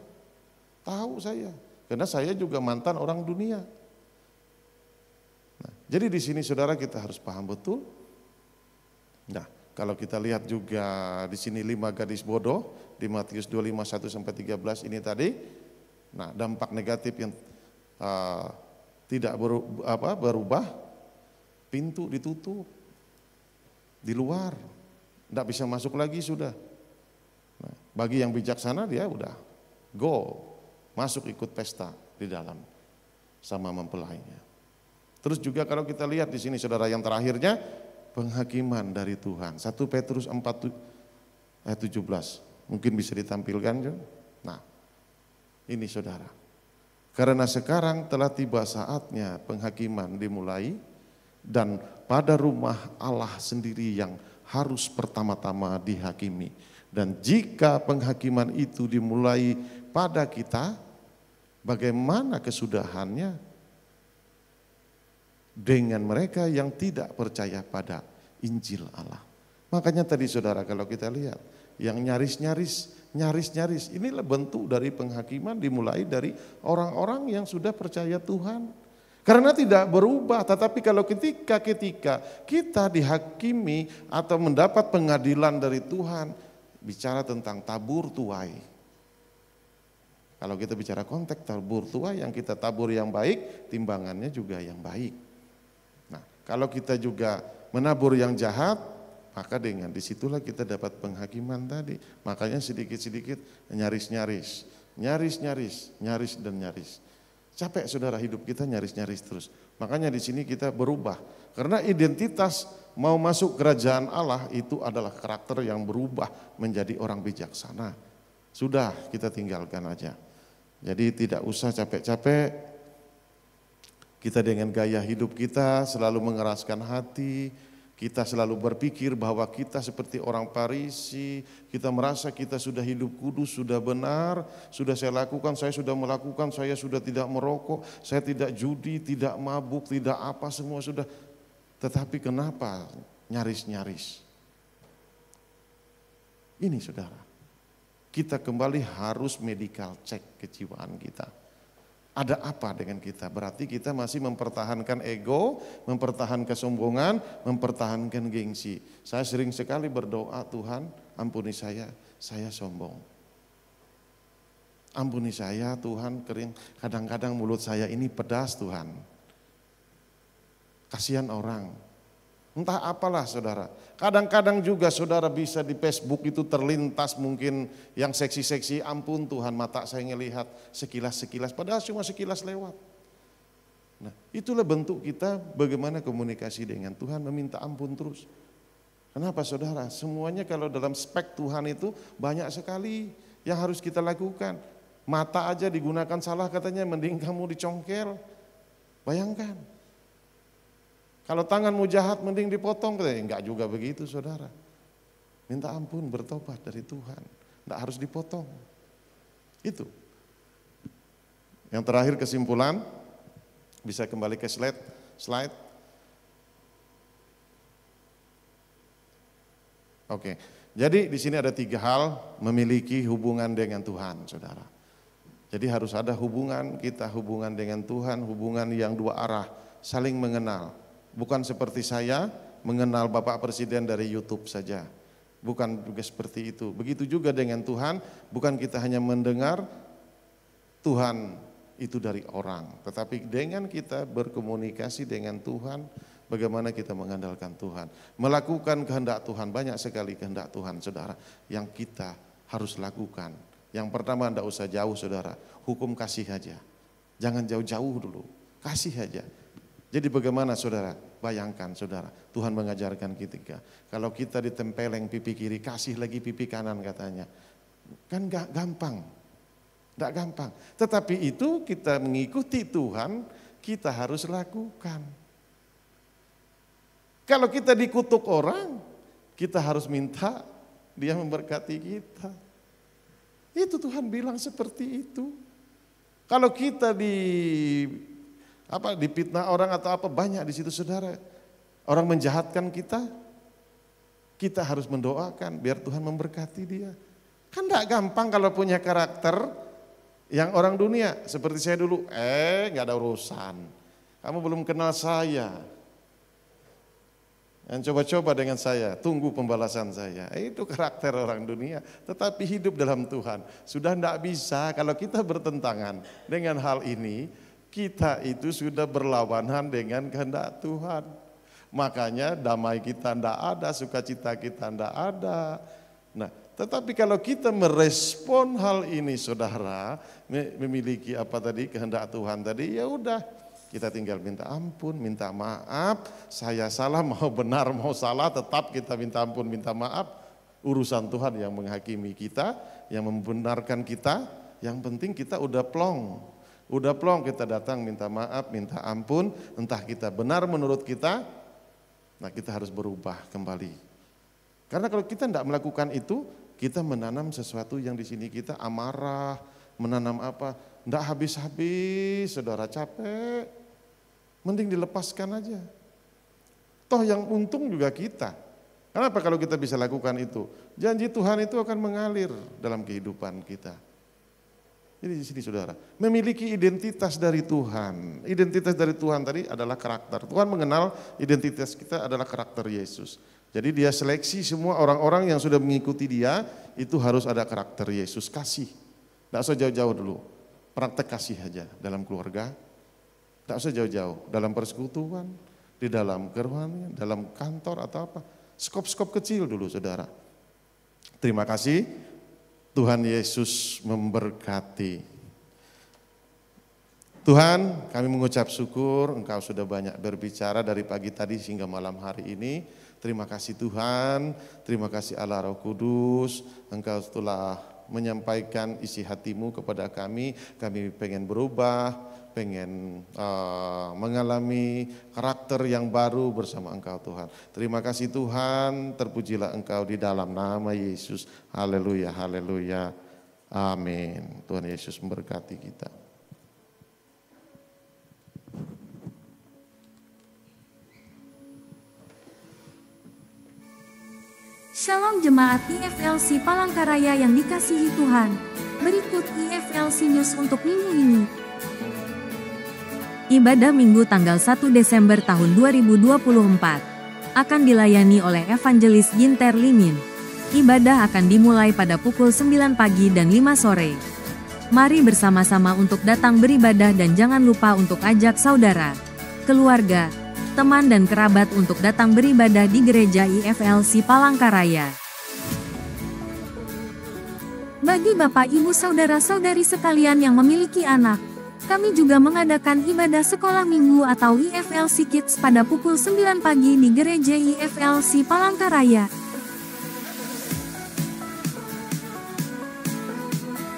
Tahu saya, karena saya juga mantan orang dunia. Nah, jadi di sini saudara kita harus paham betul. Nah, kalau kita lihat juga di sini 5 gadis bodoh di Matius 25:1-13 ini tadi. Nah, dampak negatif yang tidak berubah. Pintu ditutup di luar, tidak bisa masuk lagi sudah. Nah, bagi yang bijaksana dia udah go, masuk ikut pesta di dalam sama mempelainya. Terus juga kalau kita lihat di sini saudara yang terakhirnya penghakiman dari Tuhan. 1 Petrus 4:17 mungkin bisa ditampilkan. Nah, ini saudara. Karena sekarang telah tiba saatnya penghakiman dimulai. Dan pada rumah Allah sendiri yang harus pertama-tama dihakimi. Dan jika penghakiman itu dimulai pada kita, bagaimana kesudahannya dengan mereka yang tidak percaya pada Injil Allah. Makanya tadi saudara kalau kita lihat, yang nyaris-nyaris, inilah bentuk dari penghakiman dimulai dari orang-orang yang sudah percaya Tuhan. Karena tidak berubah, tetapi kalau ketika kita dihakimi atau mendapat pengadilan dari Tuhan, bicara tentang tabur tuai. Kalau kita bicara konteks tabur tuai, yang kita tabur yang baik, timbangannya juga yang baik. Nah, kalau kita juga menabur yang jahat, maka dengan disitulah kita dapat penghakiman tadi. Makanya sedikit-sedikit nyaris. Capek saudara hidup kita nyaris-nyaris terus. Makanya di sini kita berubah. Karena identitas mau masuk kerajaan Allah itu adalah karakter yang berubah menjadi orang bijaksana. Sudah kita tinggalkan aja. Jadi tidak usah capek-capek. Kita dengan gaya hidup kita selalu mengeraskan hati. Kita selalu berpikir bahwa kita seperti orang Farisi, kita merasa kita sudah hidup kudus, sudah benar, sudah saya lakukan, saya sudah melakukan, saya sudah tidak merokok, saya tidak judi, tidak mabuk, tidak apa, semua sudah. Tetapi kenapa nyaris-nyaris? Ini saudara, kita kembali harus medical check kejiwaan kita. Ada apa dengan kita? Berarti kita masih mempertahankan ego, mempertahankan kesombongan, mempertahankan gengsi. Saya sering sekali berdoa, Tuhan ampuni saya sombong. Ampuni saya Tuhan, kering. Kadang-kadang mulut saya ini pedas Tuhan. Kasihan orang. Entah apalah saudara. Kadang-kadang juga saudara bisa di Facebook itu terlintas mungkin yang seksi-seksi, ampun Tuhan mata saya ngelihat sekilas-sekilas, padahal cuma sekilas lewat. Nah itulah bentuk kita bagaimana komunikasi dengan Tuhan, meminta ampun terus. Kenapa saudara? Semuanya kalau dalam spek Tuhan itu banyak sekali yang harus kita lakukan. Mata aja digunakan salah katanya, mending kamu dicongkel. Bayangkan. Kalau tanganmu jahat mending dipotong, enggak juga begitu saudara. Minta ampun, bertobat dari Tuhan. Tidak harus dipotong. Itu. Yang terakhir kesimpulan, bisa kembali ke slide. Oke, jadi di sini ada 3 hal memiliki hubungan dengan Tuhan, saudara. Jadi harus ada hubungan kita, hubungan dengan Tuhan, hubungan yang 2 arah, saling mengenal. Bukan seperti saya mengenal Bapak Presiden dari YouTube saja. Bukan juga seperti itu. Begitu juga dengan Tuhan, bukan kita hanya mendengar Tuhan itu dari orang. Tetapi dengan kita berkomunikasi dengan Tuhan, bagaimana kita mengandalkan Tuhan. Melakukan kehendak Tuhan, banyak sekali kehendak Tuhan, saudara, yang kita harus lakukan. Yang pertama, tidak usah jauh, saudara, hukum kasih aja. Jangan jauh-jauh dulu, kasih aja. Jadi bagaimana, saudara? Bayangkan, saudara, Tuhan mengajarkan kita, kalau kita ditempeleng pipi kiri, kasih lagi pipi kanan katanya. Kan gak gampang, gak gampang. Tetapi itu kita mengikuti Tuhan, kita harus lakukan. Kalau kita dikutuk orang, kita harus minta dia memberkati kita. Itu Tuhan bilang seperti itu. Kalau kita dipitnah orang atau apa, banyak di situ, saudara. Orang menjahatkan kita harus mendoakan biar Tuhan memberkati dia. Kan enggak gampang kalau punya karakter yang orang dunia. Seperti saya dulu, enggak ada urusan. Kamu belum kenal saya. Yang coba-coba dengan saya, tunggu pembalasan saya. Itu karakter orang dunia. Tetapi hidup dalam Tuhan sudah enggak bisa. Kalau kita bertentangan dengan hal ini, kita itu sudah berlawanan dengan kehendak Tuhan. Makanya damai kita enggak ada, sukacita kita enggak ada. Nah, tetapi kalau kita merespon hal ini, saudara, memiliki kehendak Tuhan tadi, ya udah. Kita tinggal minta ampun, minta maaf, saya salah, mau benar, mau salah, tetap kita minta ampun, minta maaf. Urusan Tuhan yang menghakimi kita, yang membenarkan kita, yang penting kita udah plong. Udah plong, kita datang minta maaf, minta ampun, entah kita benar menurut kita, nah kita harus berubah kembali. Karena kalau kita tidak melakukan itu, kita menanam sesuatu yang di sini kita amarah, menanam apa, tidak habis-habis, saudara, capek. Mending dilepaskan aja. Toh yang untung juga kita. Kenapa kalau kita bisa lakukan itu? Janji Tuhan itu akan mengalir dalam kehidupan kita. Jadi di sini, saudara, memiliki identitas dari Tuhan. Identitas dari Tuhan tadi adalah karakter. Tuhan mengenal identitas kita adalah karakter Yesus. Jadi dia seleksi semua orang-orang yang sudah mengikuti dia, itu harus ada karakter Yesus. Kasih. Tidak usah jauh-jauh dulu. Praktek kasih aja dalam keluarga. Tidak usah jauh-jauh, dalam persekutuan, di dalam kerohanian, dalam kantor atau apa. Skop-skop kecil dulu, saudara. Terima kasih, Tuhan Yesus memberkati. Tuhan, kami mengucap syukur Engkau sudah banyak berbicara dari pagi tadi hingga malam hari ini. Terima kasih Tuhan, terima kasih Allah Roh Kudus, Engkau telah menyampaikan isi hatimu kepada kami pengen berubah, pengen mengalami karakter yang baru bersama Engkau Tuhan. Terima kasih Tuhan, terpujilah Engkau di dalam nama Yesus. Haleluya, haleluya, amin. Tuhan Yesus memberkati kita. Shalom Jemaat IFLC Palangkaraya yang dikasihi Tuhan. Berikut IFLC News untuk minggu ini. Ibadah Minggu tanggal 1 Desember tahun 2024 akan dilayani oleh Evangelis Ginter Limin. Ibadah akan dimulai pada pukul 9 pagi dan 5 sore. Mari bersama-sama untuk datang beribadah dan jangan lupa untuk ajak saudara, keluarga, teman dan kerabat untuk datang beribadah di gereja IFLC Palangkaraya. Bagi Bapak Ibu saudara-saudari sekalian yang memiliki anak, kami juga mengadakan ibadah sekolah minggu atau IFLC Kids pada pukul 9 pagi di gereja IFLC Palangkaraya.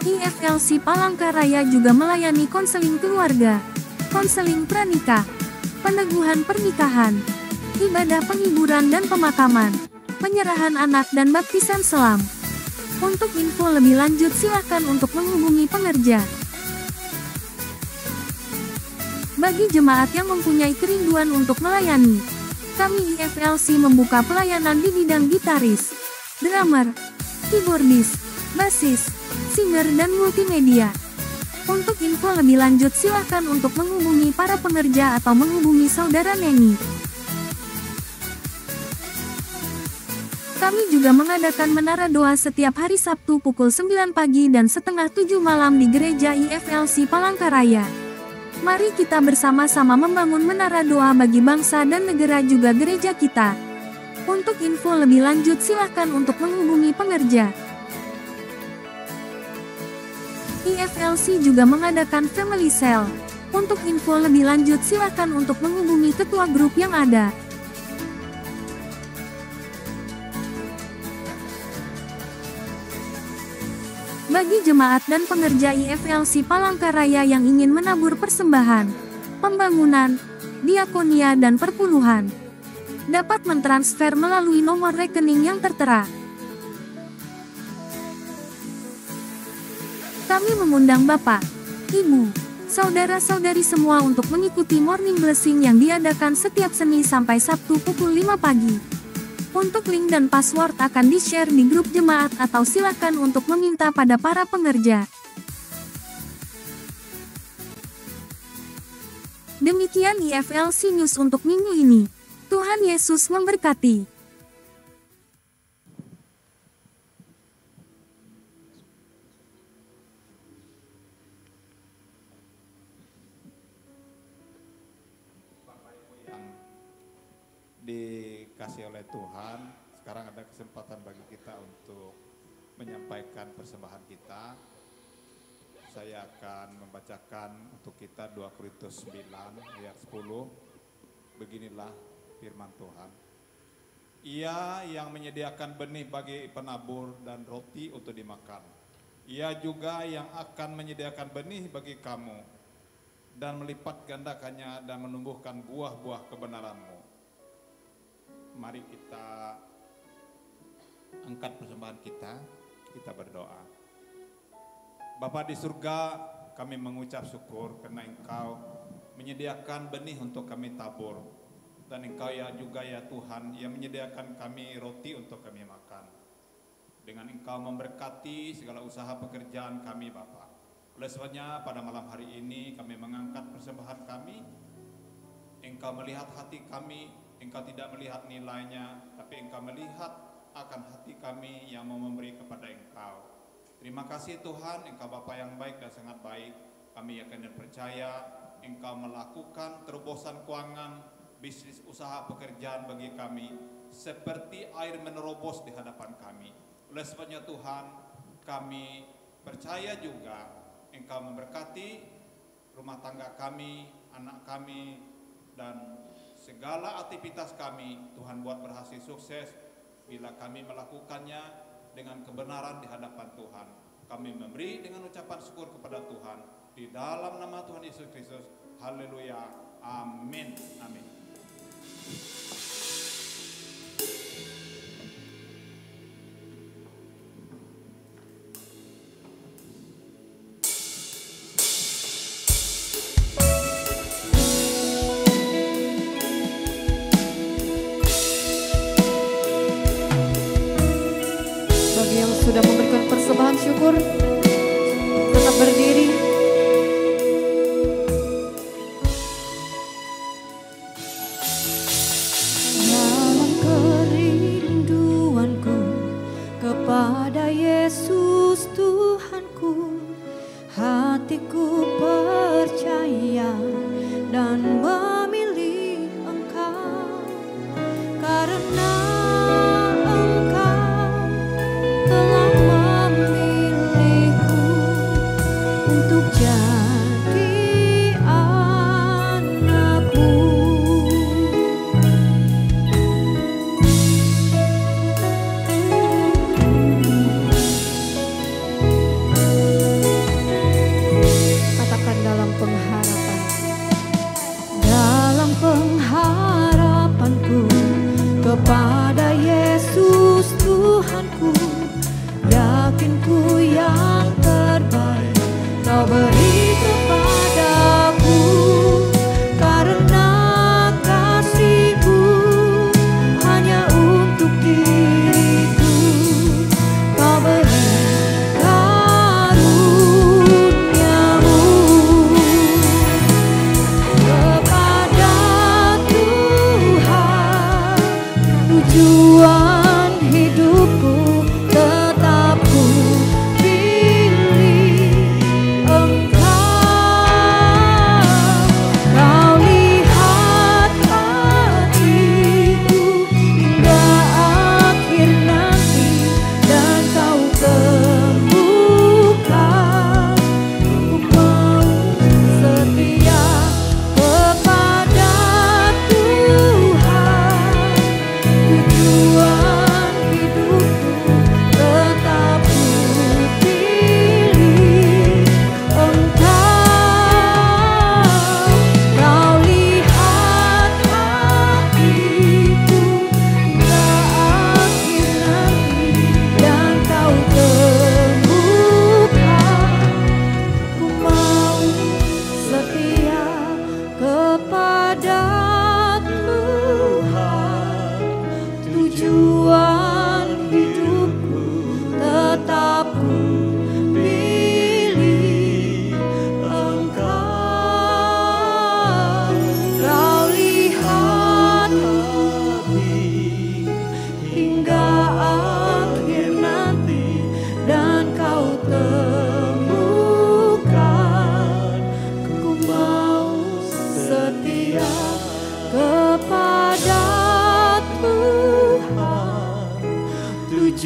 IFLC Palangkaraya juga melayani konseling keluarga, konseling pranikah, peneguhan pernikahan, ibadah penghiburan dan pemakaman, penyerahan anak dan baptisan selam. Untuk info lebih lanjut silakan untuk menghubungi pengerja. Bagi jemaat yang mempunyai kerinduan untuk melayani, kami IFLC membuka pelayanan di bidang gitaris, drummer, keyboardis, bassis, singer, dan multimedia. Untuk info lebih lanjut silakan untuk menghubungi para pengerja atau menghubungi saudara Neni. Kami juga mengadakan menara doa setiap hari Sabtu pukul 9 pagi dan setengah 7 malam di Gereja IFLC Palangkaraya. Mari kita bersama-sama membangun menara doa bagi bangsa dan negara juga gereja kita. Untuk info lebih lanjut silakan untuk menghubungi pengerja. IFLC juga mengadakan Family Cell. Untuk info lebih lanjut silakan untuk menghubungi ketua grup yang ada. Bagi jemaat dan pengerja IFLC Palangkaraya yang ingin menabur persembahan, pembangunan, diakonia dan perpuluhan, dapat mentransfer melalui nomor rekening yang tertera. Kami mengundang Bapak, Ibu, saudara-saudari semua untuk mengikuti Morning Blessing yang diadakan setiap Senin sampai Sabtu pukul 5 pagi. Untuk link dan password akan di-share di grup jemaat atau silakan untuk meminta pada para pengerja. Demikian IFLC News untuk minggu ini. Tuhan Yesus memberkati. Dikasih oleh Tuhan, sekarang ada kesempatan bagi kita untuk menyampaikan persembahan kita. Saya akan membacakan untuk kita 2 Korintus 9 ayat 10. Beginilah firman Tuhan. Ia yang menyediakan benih bagi penabur dan roti untuk dimakan. Ia juga yang akan menyediakan benih bagi kamu dan melipat gandakannya dan menumbuhkan buah-buah kebenaranmu. Mari kita angkat persembahan kita berdoa. Bapa di surga, kami mengucap syukur karena Engkau menyediakan benih untuk kami tabur. Dan Engkau ya juga ya Tuhan yang menyediakan kami roti untuk kami makan. Dengan Engkau memberkati segala usaha pekerjaan kami Bapa. Oleh sebabnya pada malam hari ini kami mengangkat persembahan kami. Engkau melihat hati kami. Engkau tidak melihat nilainya, tapi Engkau melihat akan hati kami yang mau memberi kepada Engkau. Terima kasih Tuhan, Engkau Bapa yang baik dan sangat baik. Kami yakin dan percaya Engkau melakukan terobosan keuangan, bisnis, usaha, pekerjaan bagi kami, seperti air menerobos di hadapan kami. Oleh sebabnya Tuhan, kami percaya juga Engkau memberkati rumah tangga kami, anak kami, dan segala aktivitas kami. Tuhan buat berhasil sukses bila kami melakukannya dengan kebenaran di hadapan Tuhan. Kami memberi dengan ucapan syukur kepada Tuhan di dalam nama Tuhan Yesus Kristus. Haleluya. Amin. Amin. Sudah memberikan persembahan syukur, tetap berdiri. Dalam kerinduanku kepada Yesus Tuhanku, hatiku percaya dan memilih Engkau karena telah memilihku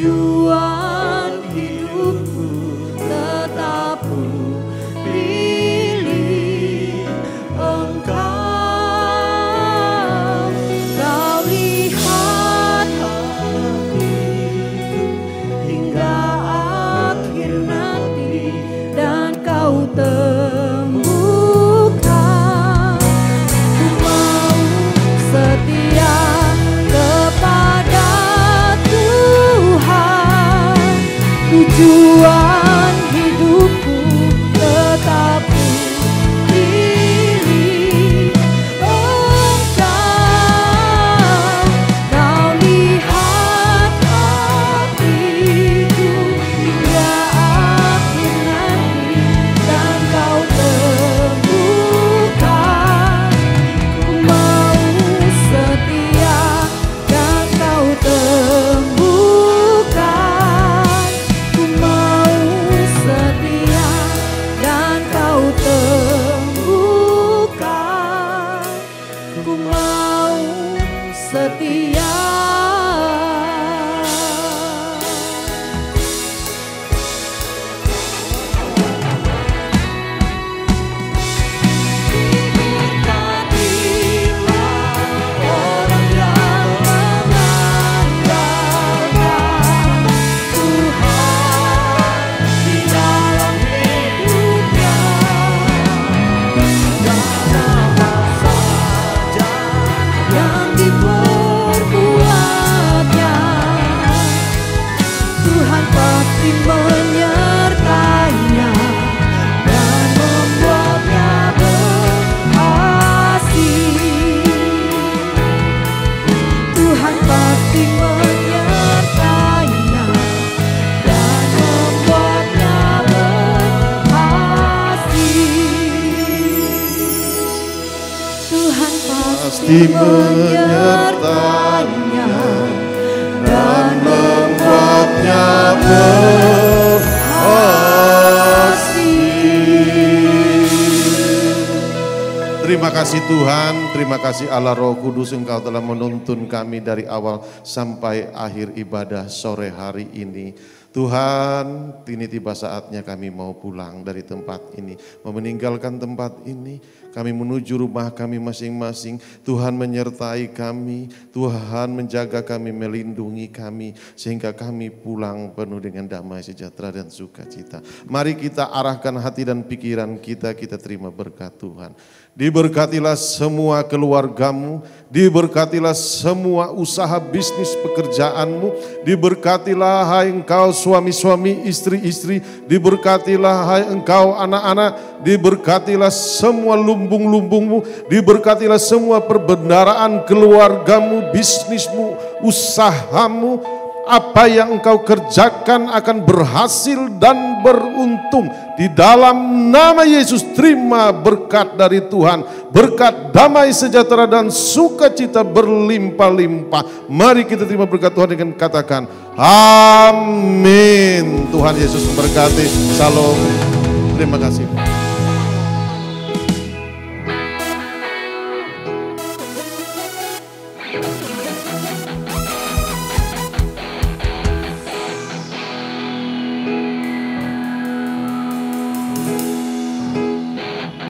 tujuan hidupku tetap ku pilih Engkau. Kau lihat hatiku hingga akhir nanti dan kau temukan. Ku mau setia kepada Tuhan, tujuan hidupku tetap ku pilih Engkau. Kau lihat hatiku hingga akhir nanti dan kau temukan. Ku mau setia dan kau temukan. Ku mau setia dan kau temukan. Ku mau setia. Orang yang mengandalkan Tuhan di dalam hidupnya. Gak apa saja yang diperbuatnya, Tuhan pasti menyertainya dan membuatnya berhasil. Tuhan pasti menyertainya dan membuatnya berhasil. Tuhan pasti menyertainya dan membuatnya berhasil. Terima kasih Tuhan, terima kasih Allah Roh Kudus, Engkau telah menuntun kami dari awal sampai akhir ibadah sore hari ini. Tuhan, ini tiba saatnya kami mau pulang dari tempat ini, mau meninggalkan tempat ini. Kami menuju rumah kami masing-masing. Tuhan menyertai kami, Tuhan menjaga kami, melindungi kami, sehingga kami pulang penuh dengan damai sejahtera dan sukacita. Mari kita arahkan hati dan pikiran kita, kita terima berkat Tuhan. Diberkatilah semua keluargamu, diberkatilah semua usaha bisnis pekerjaanmu, diberkatilah hai engkau suami-suami, istri-istri, diberkatilah hai engkau anak-anak, diberkatilah semua lumbung-lumbungmu, diberkatilah semua perbendaharaan keluargamu, bisnismu, usahamu. Apa yang engkau kerjakan akan berhasil dan beruntung. Di dalam nama Yesus, terima berkat dari Tuhan. Berkat damai sejahtera dan sukacita berlimpah-limpah. Mari kita terima berkat Tuhan dengan katakan amin. Tuhan Yesus memberkati. Salam. Terima kasih.